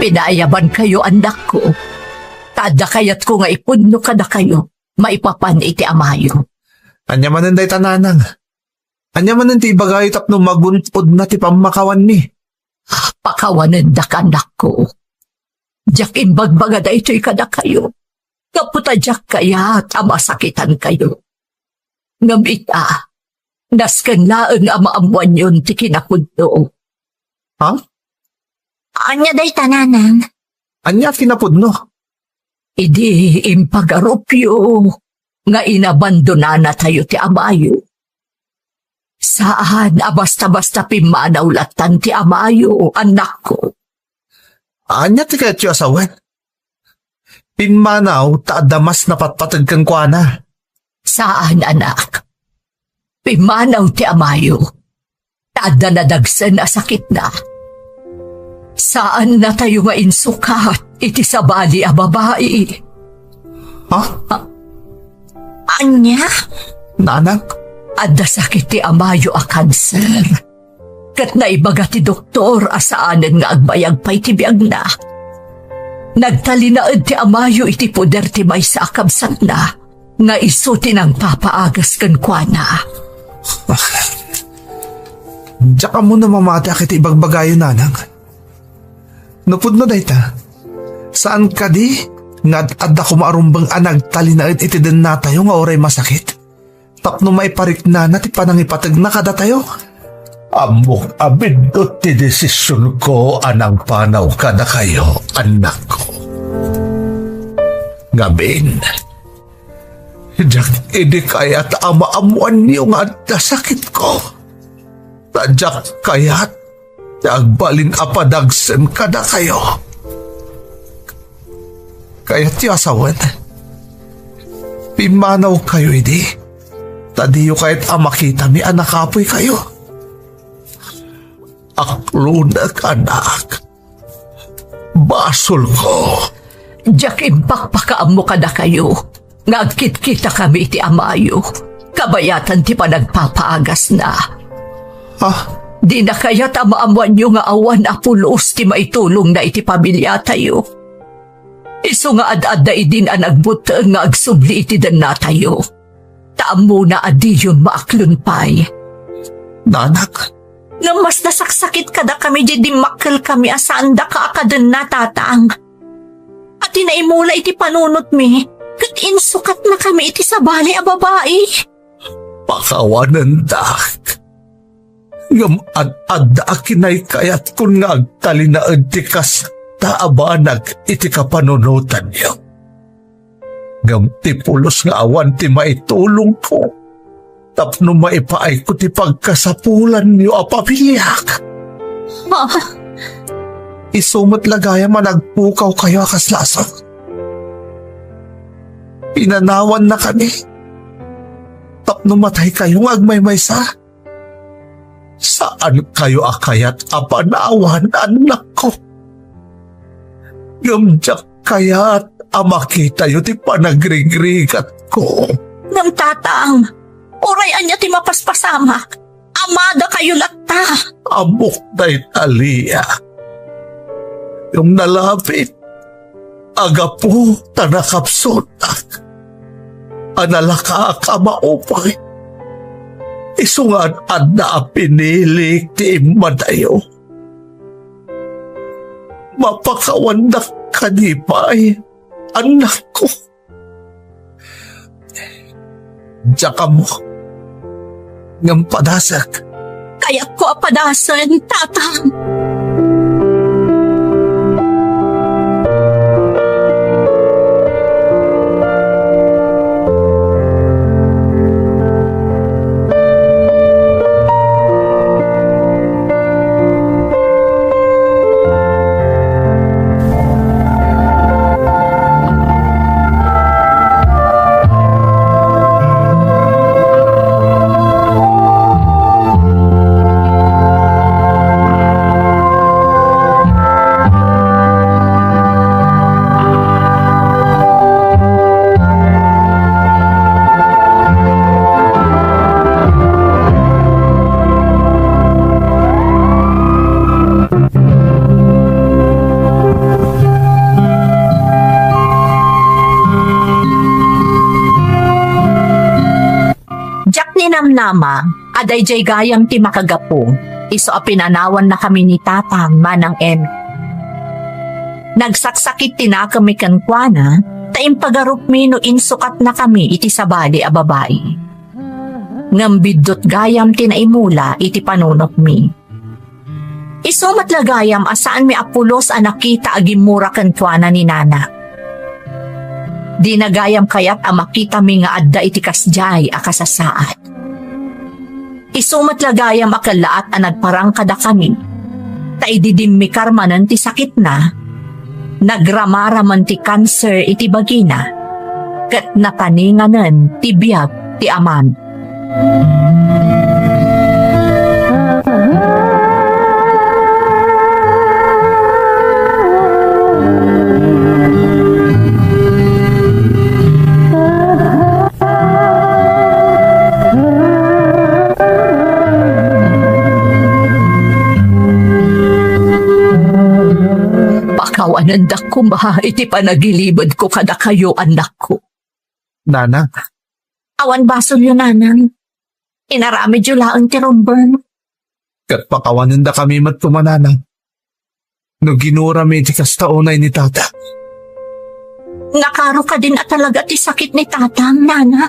Pinaayaban kayo, anak ko. Tada kayat ko nga ipunno kada kayo, maipapan iti amayo. Anya manan day tananang. Anya manan ti ibagay tapno magunpod na ti pamakawan mi. Pakawanan da ka, anak ko. Diyak imbagbaga da ito'y kada kayo. Kaputa diyak kaya at amasakitan kayo. Ngamita, naskan laan amaamuan yun ti kinapudno. Ha? Anya day tananang. Anya kinapudno? Idi impagarupyo nga inabandona na tayo ti amayo. Saan basta-basta pimanaw latan ti amayo, anak ko. Anya ti kayat yu asawan? Pinmanaw taadamas na patpatag kang kuana. Saan, anak? Pimanaw ti amayo. Tada nadagsan na sakit na. Saan na tayo nga insukat iti sabali a babae? Ha? Anya? Nanang? Adda sakit ti amayo a kanser. Kat naibaga ti doktor asaanan nga agbayag pa'y ti biag na. Nagtalinaad ti amayo iti poder ti may sa akabsat na, nga iso tinang papaagas kan kuana. Diyak mo na mamata kiti ibagbagayo nanang. Napud na dayta. Saan ka di? Nga adda ko maarumbang anag talinaid iti den na tayo nga oray masakit. Tapno may parik na ti panangipatag na kada tayo. Amok abindot ti desisyon ko anang panaw kada kayo, anak ko. Ngabin, Diyak idi kaya't amaamuan niyo nga adda sakit ko. Tadyak kaya't agbalin apadagsen kada kayo. Kaya't yung asawan, pimanaw kayo idi. Tadiyo kaya't amakita mi anakapoy kayo. Aklunag anak, basol ko. Diyak impakpakaam mo kada kayo. Ngagkit-kita kami iti amayo. Kabayatan ti panagpapaagas na. Di na kaya tamaamuan nyo nga awan apulos ti maitulong na iti pamilya tayo. Iso nga ad-ad na idin ang nagbutang nga agsubli iti dan na tayo. Taam muna adi yun maaklunpay. Nanak, Nga mas nasaksakit kada kami di makkel kami asaan da ka akadan na tatang. At inaimula iti panunot mi, kat insukat na kami iti sabali a babae. pakawanan dak. Ngam ad-ad da akinay kayat kun nga agtalinaad ti kas taabanag iti kapanunutan niyo. Ngam ti pulos nga awan ti maitulong ko. Tapno maipaay ko ti pagkasapulan niyo a pamilyak. Isumot lagaya managpukaw kayo akaslasok. Pinanawan na kami. Tapno matay kayong agmaymaysa. Saan kayo akayat apanawan, anak ko? Gamjak kayat amakita yu ti panagrigrigat ko. Ngam tatang, oray anya ti mapaspasamak. Amada kayo latta. Amok day talia. Yung nalapit, agapu tanakapsotak. Analaka ka maupay. Isungan at na pinilik ti imadayo. Mapakawandak ka di pa'y, anak ko. Tsaka mo, ngam padasak. Kaya ko apadasan, tatang. Nama, aday jay gayam ti makagapo, iso a pinanawan na kami ni tatang manang em. Nagsaksakit tina kami kankwana, taim pagarup mi no insukat na kami iti sabali a babae. Ngambidot gayam tinaimula iti panunot mi. Iso matlagayam asaan mi apulos a nakita agimura kankwana ni nana. Di nagayam kayat a makita mi nga adda iti kasjay a kasasaad. Isumat lagayam akalaat ang nagparang kada kami. Taididim mi karmanan ti sakit na. Nagramaraman ti cancer iti bagina. Kat napaninganan ti biyag ti aman. Awanan da ko ma, iti panagilibad ko kada kayo anak ko. Nanang, Awan basol yun, nanang. Inaramid yun laang ti Romburn. kat pakawanan da kami mattumananang. No ginura mi iti kastaunay ni tata. Nakaro ka din at talaga ti sakit ni tatang, nana.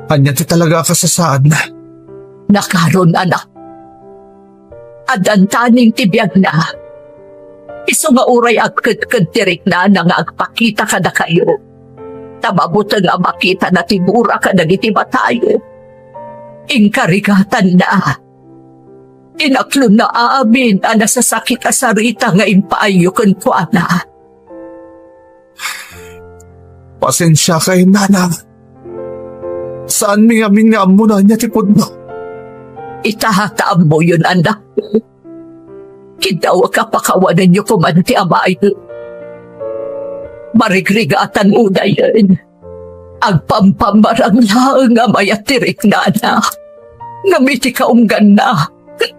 Anya ti talaga kasasaad na. Nakaroon anak. Adantaning tibiyag na. Iso nga uray agkad-kad tirik na nga agpakita ka na kayo. Tababuta nga makita na tibura ka na gitiba tayo. Inkarigatan na. Inaklon na aamin na nasasakit asarita nga impaayo kan ko ana. Pasensya kay nanang. Saan mi amin nga amo na niya tipod mo? Itahataam mo yun anak. Kidaw ka pakawanan niyo kumanti amay. Marigrigatan una yan. Agpampamarang lang nga mayatirik na anak. Ngamiti ka umgan na.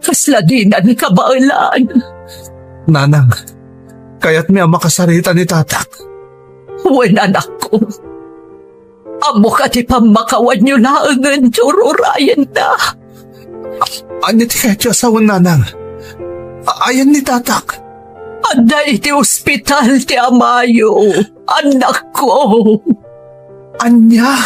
Kasladinan ka baalan. Nanang, kaya't mi ang makasarita ni tatak. Wen anak ko. Amo ka di pamakawan niyo lang ang tururayan na. Anya ti kayo asawan nanang? Ayan ni tatak. Anda iti ospital ti amayo. Anak ko. Anya?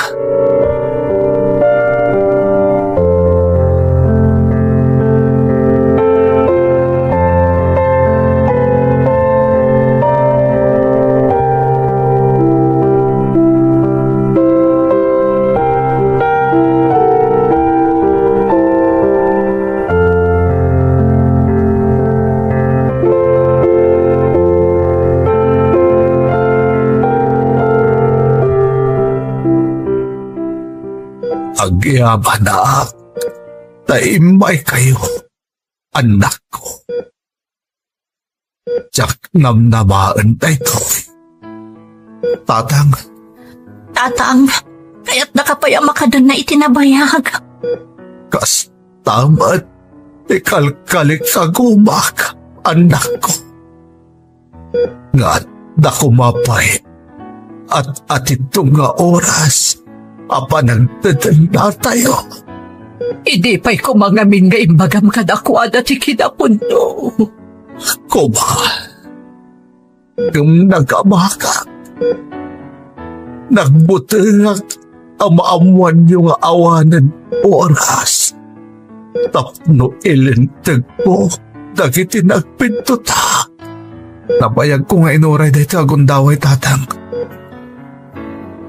Agyaban na, taimay kayo, anak ko. Tiyak namnamaan na ito. Tatang, Tatang, kaya't nakapayama ka dun na itinabayag. kas tamat, ikalkalik sa gumak, anak ko. Nga na kumapay, at itong nga oras, apa nagdadanda tayo. Idi pa'y kumangamin nga imbagam kadakwada ti kinapundo. Kuma, yung nagkamaka, nagbutangak ang maamuan yung awanan oras. Tapno ilintag po, dagiti nagpinto ta. Nabayag ko nga inuray dahito agundaway tatang.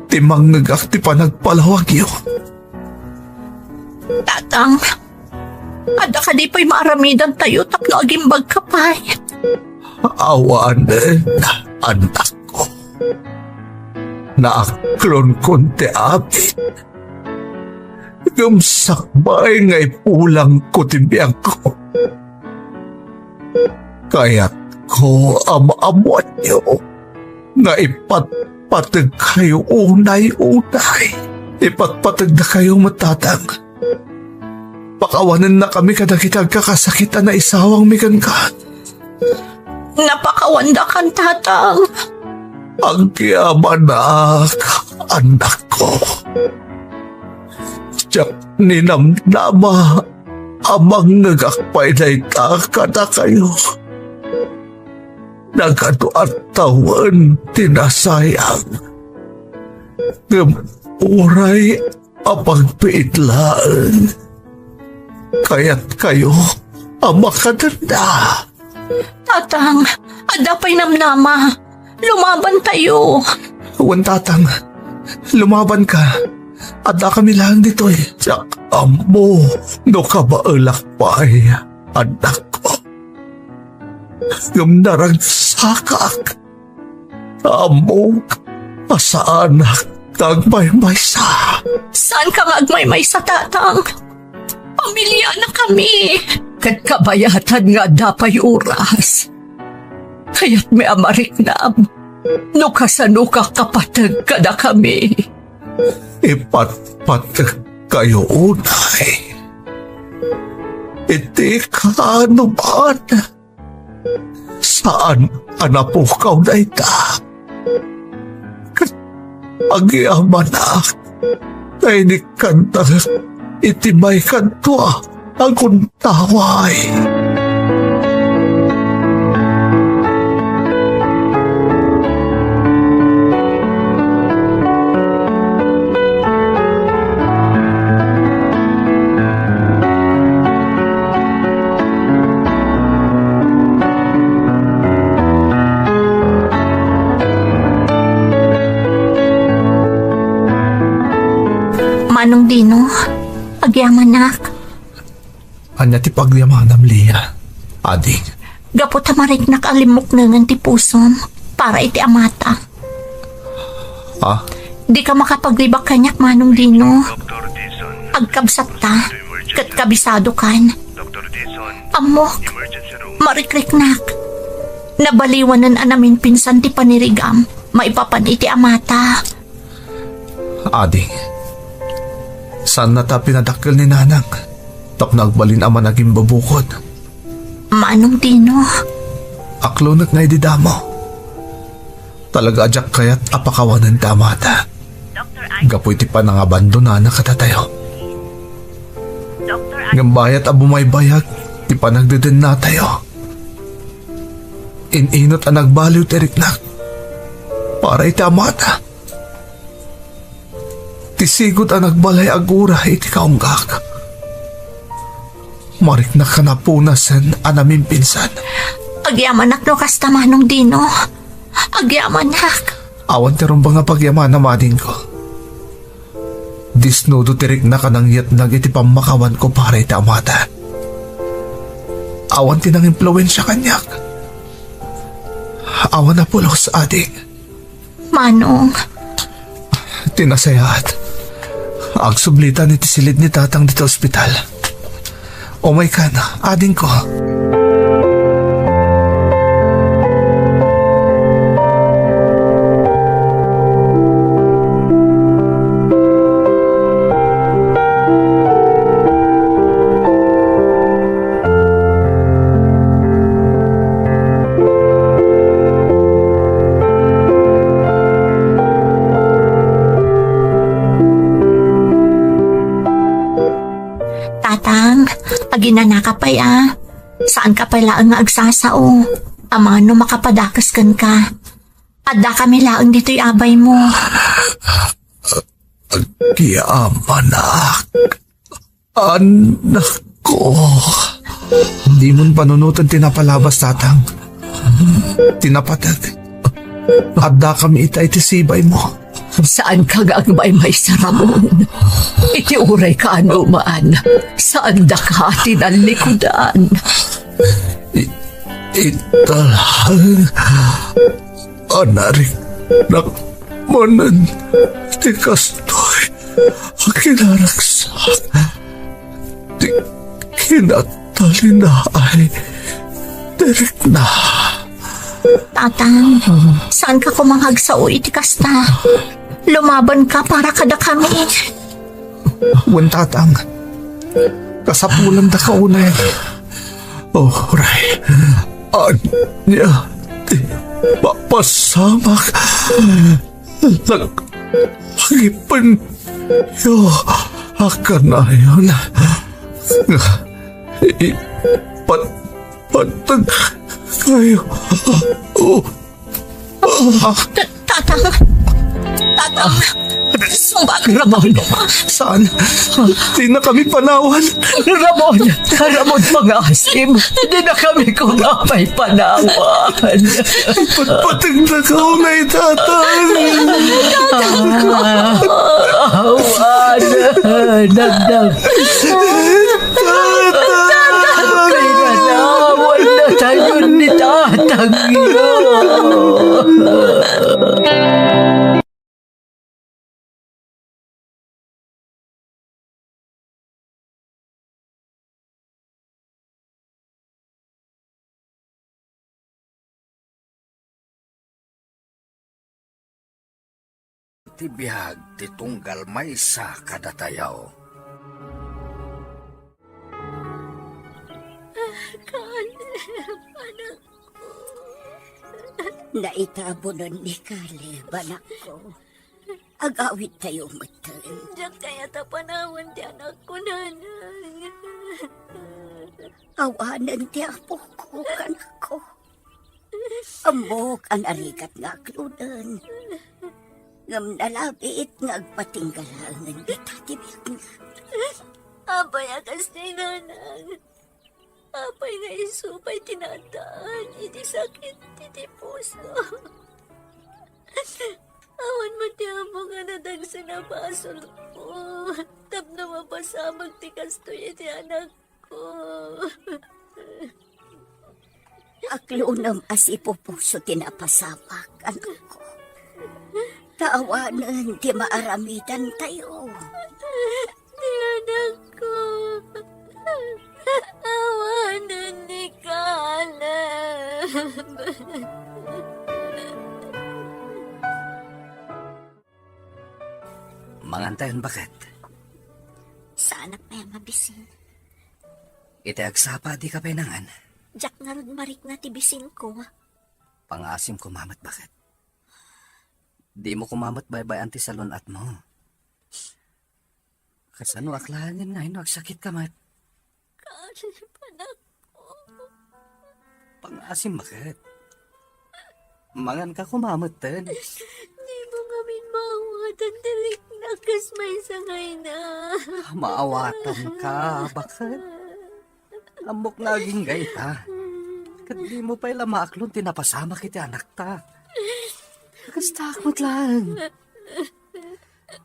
Timang nagakti pa nagpalawag yun. Tatang, ada ka di pa'y maaramidan tayo tapno agimbag ka pa'y. Awanan, anak ko. Naaklon konti abit. Gumsakbay nga'y pulang ko tibiyang ko. Kaya't ko amaamot niyo nga ipatpatag kayo unay-unay. Ipatpatag na kayo matatang. Pakawanan na kami kadakitag kakasakitan na isawang mikan ka. Napakawanda kan tatang. Ang kiyaman na anak ko. Tiyak ninamnama amang nagakpay na itaka na kayo. Nagado at tawan tinasayang. Uray apagpiitlaan. Kaya't kayo ang makadanda. Tatang, ada pa'y namnama. Lumaban tayo. Huwag tatang, lumaban ka. Ada kami lang dito eh. Tiyak amo, no ka ba alakpay, anak ko. Gamdarang sakak. Amo, asaanak, tagmay-may sa. Saan ka magmaymay sa tatang? Pamilya na kami. Kat kabayatan nga dapay oras. Kaya't may amarik nam. No kasano ka kapatag ka na kami. Ipatpatag kayo unay. Iti ka ano ba? Saan anapo kaw na ita. Agyaman na, kainik kanta, itimay kantua, akong taway. Manong Dino, agyaman nak. Anya ti pagyamanam liya, ading. Gapo tamarik nakalimok na nga ti pusom para iti amata. Ah, Di ka makapaglibak kanyak, Manong Dino. Agkabsat ta, kat kabisado kan. Amok, marikliknak. Nabaliwanan anamin pinsan ti panirigam, maipapan iti amata. ading. Saan na ta pinadakkel ni nanang? Tak nagbalin ama naging babukod. Manong Dino, Aklo nga ididamo. Talaga ajak kayat apakawanan ta mata. Gapoy ti panangabando na nakatatayo. Ngambayat abumay bayag, ti panagdeden na tayo. Ininot ang nagbaliw ti riknak. Para iti amata. Tisigod ang nagbalay agura iti kaunggak. Mariknak ka na punasan anamin pinsan. agyaman nak no kasta Manong Dino. Agyaman nak. Awan terong ba nga pagyaman na mading ko. Disnudo tirik na kanang yatnag iti pamakawan ko para iti amata. Awan tinang impluensya kanyak. Awan na pulos adik. Manong, Tinasayat. Agsublitan iti silid ni tatang dito ospital. O may kana, ading ko. tatang, aginana ka pa'y Saan ka pala ang agsasao? Amano makapadakas kan ka. Adda kami laang dito'y abay mo. Agyaman anak ko. Di mon panunutan tinapalabas tatang. Tinapatag. Adda kami itay tisibay mo. Saan ka gagbay may saramon? Itiuray ka anuman. Saan da ka tinalikudan? Italang anarik nakmanan ti kastoy kinaragsak ti kinatalinaay direk na. Tatang, saan ka kumanghagsaw iti kasta? Lumaban ka para kada kami. Wan tatang. Kasapulan da kaunay. Oray, anya ti papasamak naghipan yo akanayon patag kayo. Tatang, sumbag Ramon, Saan? Di na kami panawan. Ramon pangasim. Hindi na kami kumapay panawan. Patag na kaunay tatang. Awan, nagdag. Pinanawan na tayo ni tatang yun. Ti bihag ti tunggal maysa kadatayaw. Naitabo nun ni Caleb, anak ko. Agawit tayo matan. Diyak kaya tapanawan di anak ko, nanang. Awanan ti apo ko, kanak ko. Amok ang arikat nga aklunan. Ngam nalabit nga agpatinggalangan kita tibiyag nga. Apay akas ni nanang. Apay nga isupay tinataan. Iti sakit, iti puso. Awan mo ti amo nga nadagsa na basol ko. Tapno mapasamag ti kastoy iti anak ko. Aklunam as ipupuso tinapasamak, anak ko. Taawanan ti maaramidan tayo. Ti anak ko. Awanan ni Caleb. Mangantayon bakit? Sana may mabisin. Iti agsapa di ka penangan. Jack nga rin marik na tibisin ko. Pangasim kumamat bakit? Di mo kumamat baybay anti salon at mo. Kasano aklahanin nga ino agsakit ka mat. Caleb, anak ko. Pangasim bakit? Mangan ka kumamat din. Di mo ngamin maawatan tilik na kas may sangay na. Maawatan ka, bakit? Amok naging gayta. Kat di mo pa'y lamaaklon tinapasama kiti anak ta. Kastakot lang.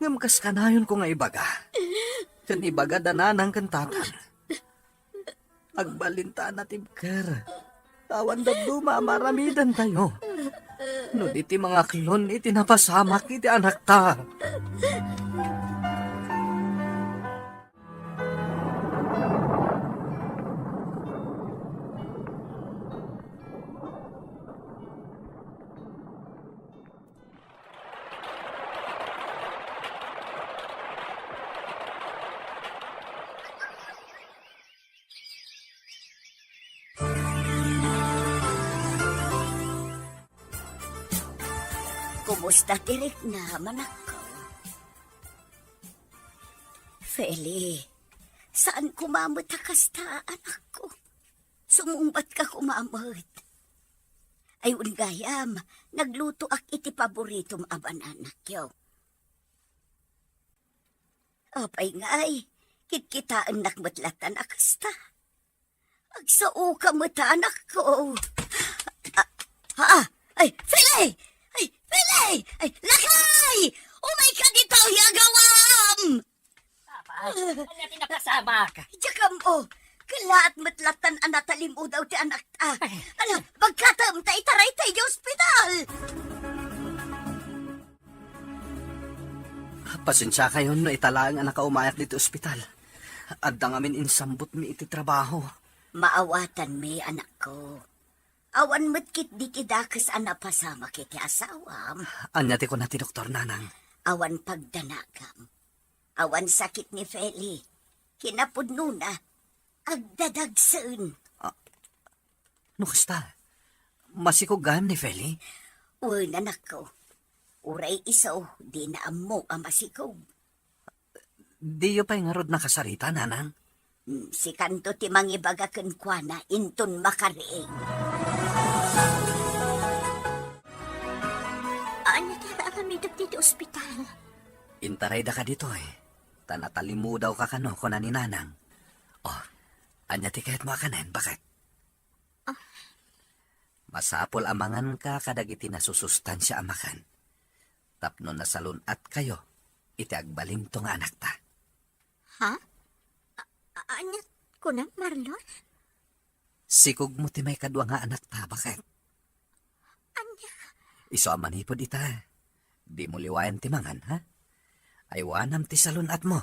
Ngamkas ka na yun ko nga ibaga. Kan ibaga dananang kantatan. Agbalinta na tibker. Tawan daduma maramidan tayo. No iti mga klon iti napasama kiti anak ta. Kumusta tirik na, manak ko? Feli, saan kumamot kasta, anak ko? Sumumbat ka kumamot. Ay ungayam, nagluto ak iti paboritong aban anak yo. Apay ngay, kitkitaan nakmatlatan akasta. Agsao ka mata, anak ko. Ay, Feli! Ay, Pili! Ay, lakay! Umay ka dito, yagawam! Papa, ano tinapasama ka? Iyagam o, kalaat matlatan anatalim o daw ti anak ta. Ano, pagkatam ta itaray tayo ospital! Pasensya kayo no itala ang anak ka umayak dito ospital. Adda ngamin insambot mi iti trabaho. Maawatan mi, anak ko. Awan matkit di kidakas anapasama kiti asawam. Anyati ko na ti Doktor Nanang. Awan pagdanagam. Awan sakit ni Feli. Kinapudno na. Agdadagsan. No kasta? Masikogam ni Feli? Uwan, anak ko. Uray isaw, di na amo ang masikog. Di yo pa'y ngarod nakasarita, Nanang? Si kanto ti mangibagaken kwa na inton makariing. Ano tira kami dito ospital? Intaray da ka dito Tanatalimu daw ka kano ko na ni Nanang. Oh, anyati kahit mo kanen, bakit? Masapol amangan ka kadagiti na susustansya amakan. Tapno na salon at kayo, iti agbaling tong anak ta. Ha? Anyat ko na, Marlon? Sikog mo ti may kadwa nga anak ta, bakit? Anya? Iso amanipod ita. Di mo liwayan ti mangan, ha? Aywanam ti salon at mo.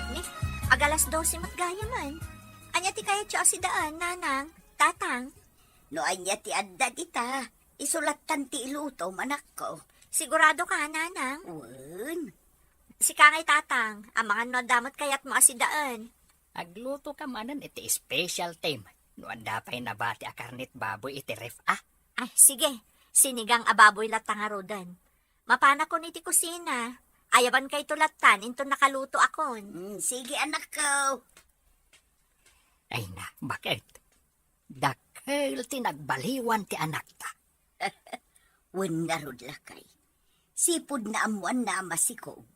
Ni, agalas 12 matgaya man. Anya ti kaya tiyo asidaan, Nanang, Tatang. No anya ti adda dita. Isulatan ti iluto, manak ko. Sigurado ka, Nanang? Uwan. Si Kangay Tatang, ang mga no damot kayat mo asidaan. Agluto ka manan iti special time. Noan dapay nabati a karnit baboy iti ref Ay, sige. Sinigang ababoy latang arodan. Mapana ko niti kusina. Ayaban kay tulatan, into nakaluto akon. Sige anak ko. Ay na, bakit? Dakil tinagbaliwan ti anak ta. Wen nga rod lakay. Sipod na amuan na masikog.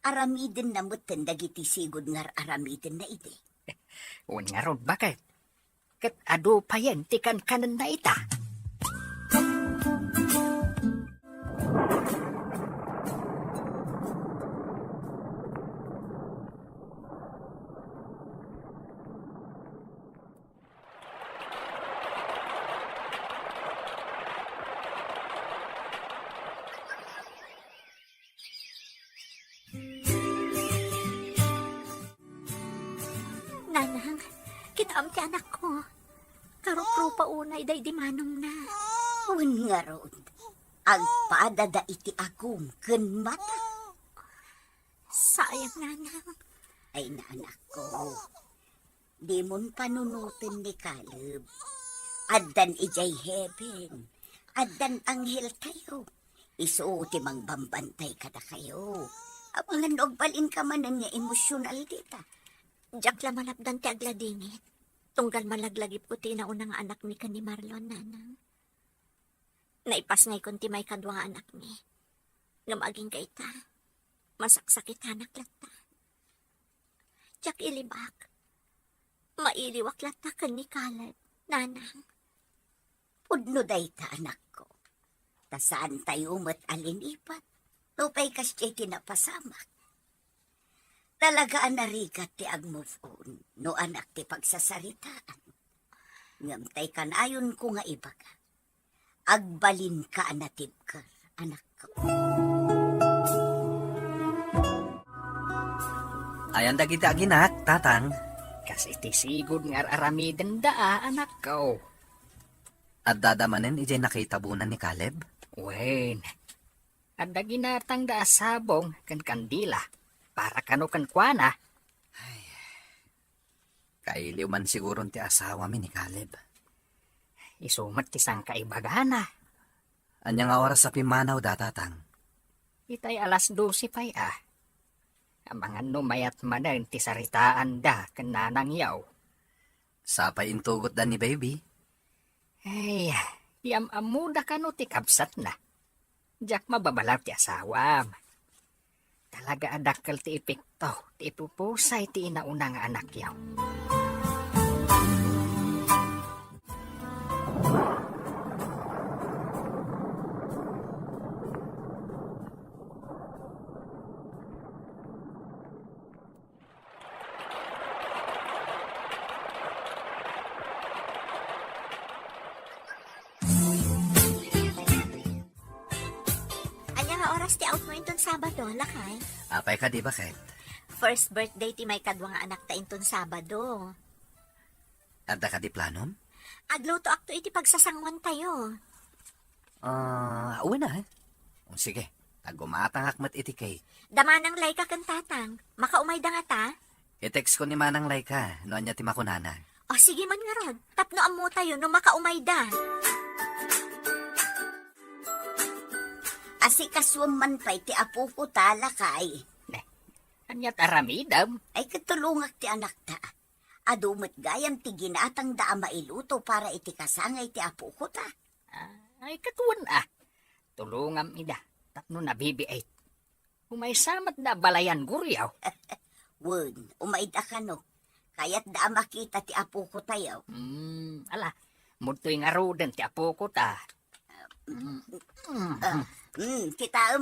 Aramiden na mutin dagiti sigod nga aramiden na ide. Un nga rod, bakit? Kat ado pa yan, tikan kanan na ita. Nanang, kita ti anak ko. Karupro pa unay day di manong na. Wen nga rod. Agpadada iti agum ken mata. Sayang, nanang. Ay na anak ko. Di mon panunutin ni Caleb. Addan ijay heaven. Addan anghel tayo. Isuuti mang bambantay kada kayo. Abangan og balin ka man nga emosyonal dita. Diyak la malapdan ti agladingit. Tunggal malaglagip ko ti naunang anak ni kan ni Marlon, nanang. Naipas ngay kun ti may kadwa nga anak ni. Nga maging kay ta. Masaksakit hanak lata. Diyak ilibak. Mailiwak lata kan ni Caleb, nanang. Pudno day ta anak ko. Ta saan tayo mat alinipat. Tupay kas jay tinapasamak. Talagaan narigat ti ag-move on, no anak ti pagsasaritaan. Ngamtay kanayon ko nga ibaga. Agbalin ka anatib ka, anak ko. Ayan dagiti aginak, tatang. Kasi ti sigod nga aramiden daa, anak ko. At dadamanin ijay nakitabunan ni Caleb. Wen, adda ginatang da sabong kan kandila. Para kano kan kuana. Kailiw man siguro ti asawa mi ni Caleb. Isumat ti sang kaibagana. Anya nga oras sa pimanaw datatang. Itay alas 12 pay Amangan no mayat manan ti saritaan da kan nanang yaw. Sapay intugot da ni baby. Ay, amuda kano ti kabsat na. Diyak mababalaw ti asawam. Talaga adakkel ti epekto, ti ipupusay ti inauna nga anak yaw. Anya nga oras ti out mo inton Sabado, lakay? Apay ka di bakit? First birthday ti may kadwa nga anak ta inton Sabado. Adda ka di planom? Agluto akto iti pagsasangwan tayo. Uwi na eh. Sige, tagumatang akmat iti cake. Damanang layka kan tatang. Makaumay da nga ta? I-text ko ni Manang Laika, noon niya ti makunana. O sige man nga rod. Tapno ammo tayo no makaumay da. Asikaswam man pa'y ti apo ko talakay. Anyat aramidam. Ay katulungak ti anak ta. Adumot gayam ti ginatang da mailuto para iti kasangay ti apo ko ta. Ay katuan Tulungam ida. Tapno na BB-8. Umay samat na balayan guryaw. Wun, umaida ka no. Kaya't da makita ti apo ko tayo. Ala, mutoy nga roden ti apo ko ta. Kita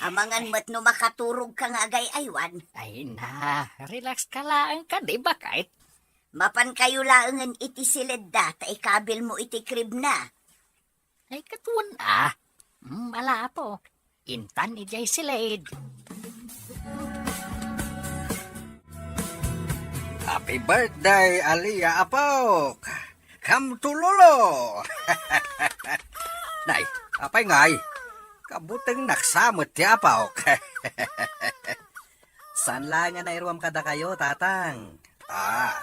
amangan mat no makaturog ka nga agay aywan. Ay na, relax ka lang ka, di ba kahit? Mapan kayo laangan iti silid da, ta ikabil mo iti crib na. Ay katuan ala po. Intan ijay silid. Happy birthday, Aliyah Apok! Come to Lolo! Nay, apay ngay? Kabuting naksamot ti Apok. Saan lang nga nairuam kada kayo, tatang? Ah,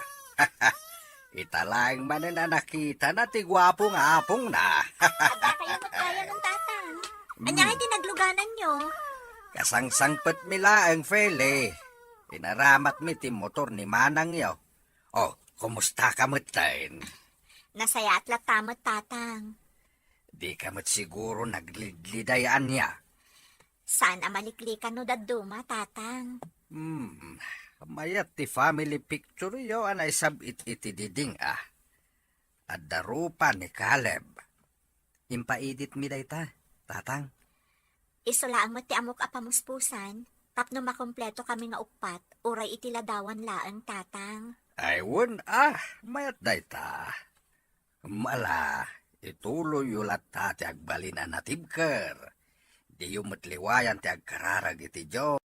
italang man na nakita na ti gwapong apong na. Ada kayo magkaya ng tatang. Anya kayo tinagluganan nyo? Kasangsangpet mila ang fele. Inaramat mi ti motor ni Manang yaw. Oh, kumusta ka tayin? Nasaya at latamot tatang. Di ka siguro naglidlidayan niya. Sana maliklikan no daduma tatang. Mayat ti family picture yo anay sabit iti diding At darupa ni Caleb. Impaidit mi dayta, tatang. Isulaang mo ti amok apamuspusan. Tapno makompleto kami nga upat, uray itiladawan laang tatang. Ayun mayat dayta. Mala, ituloy ulat ti agbalina na tibker. Di yung matliwayan ti agkararag iti Diyos.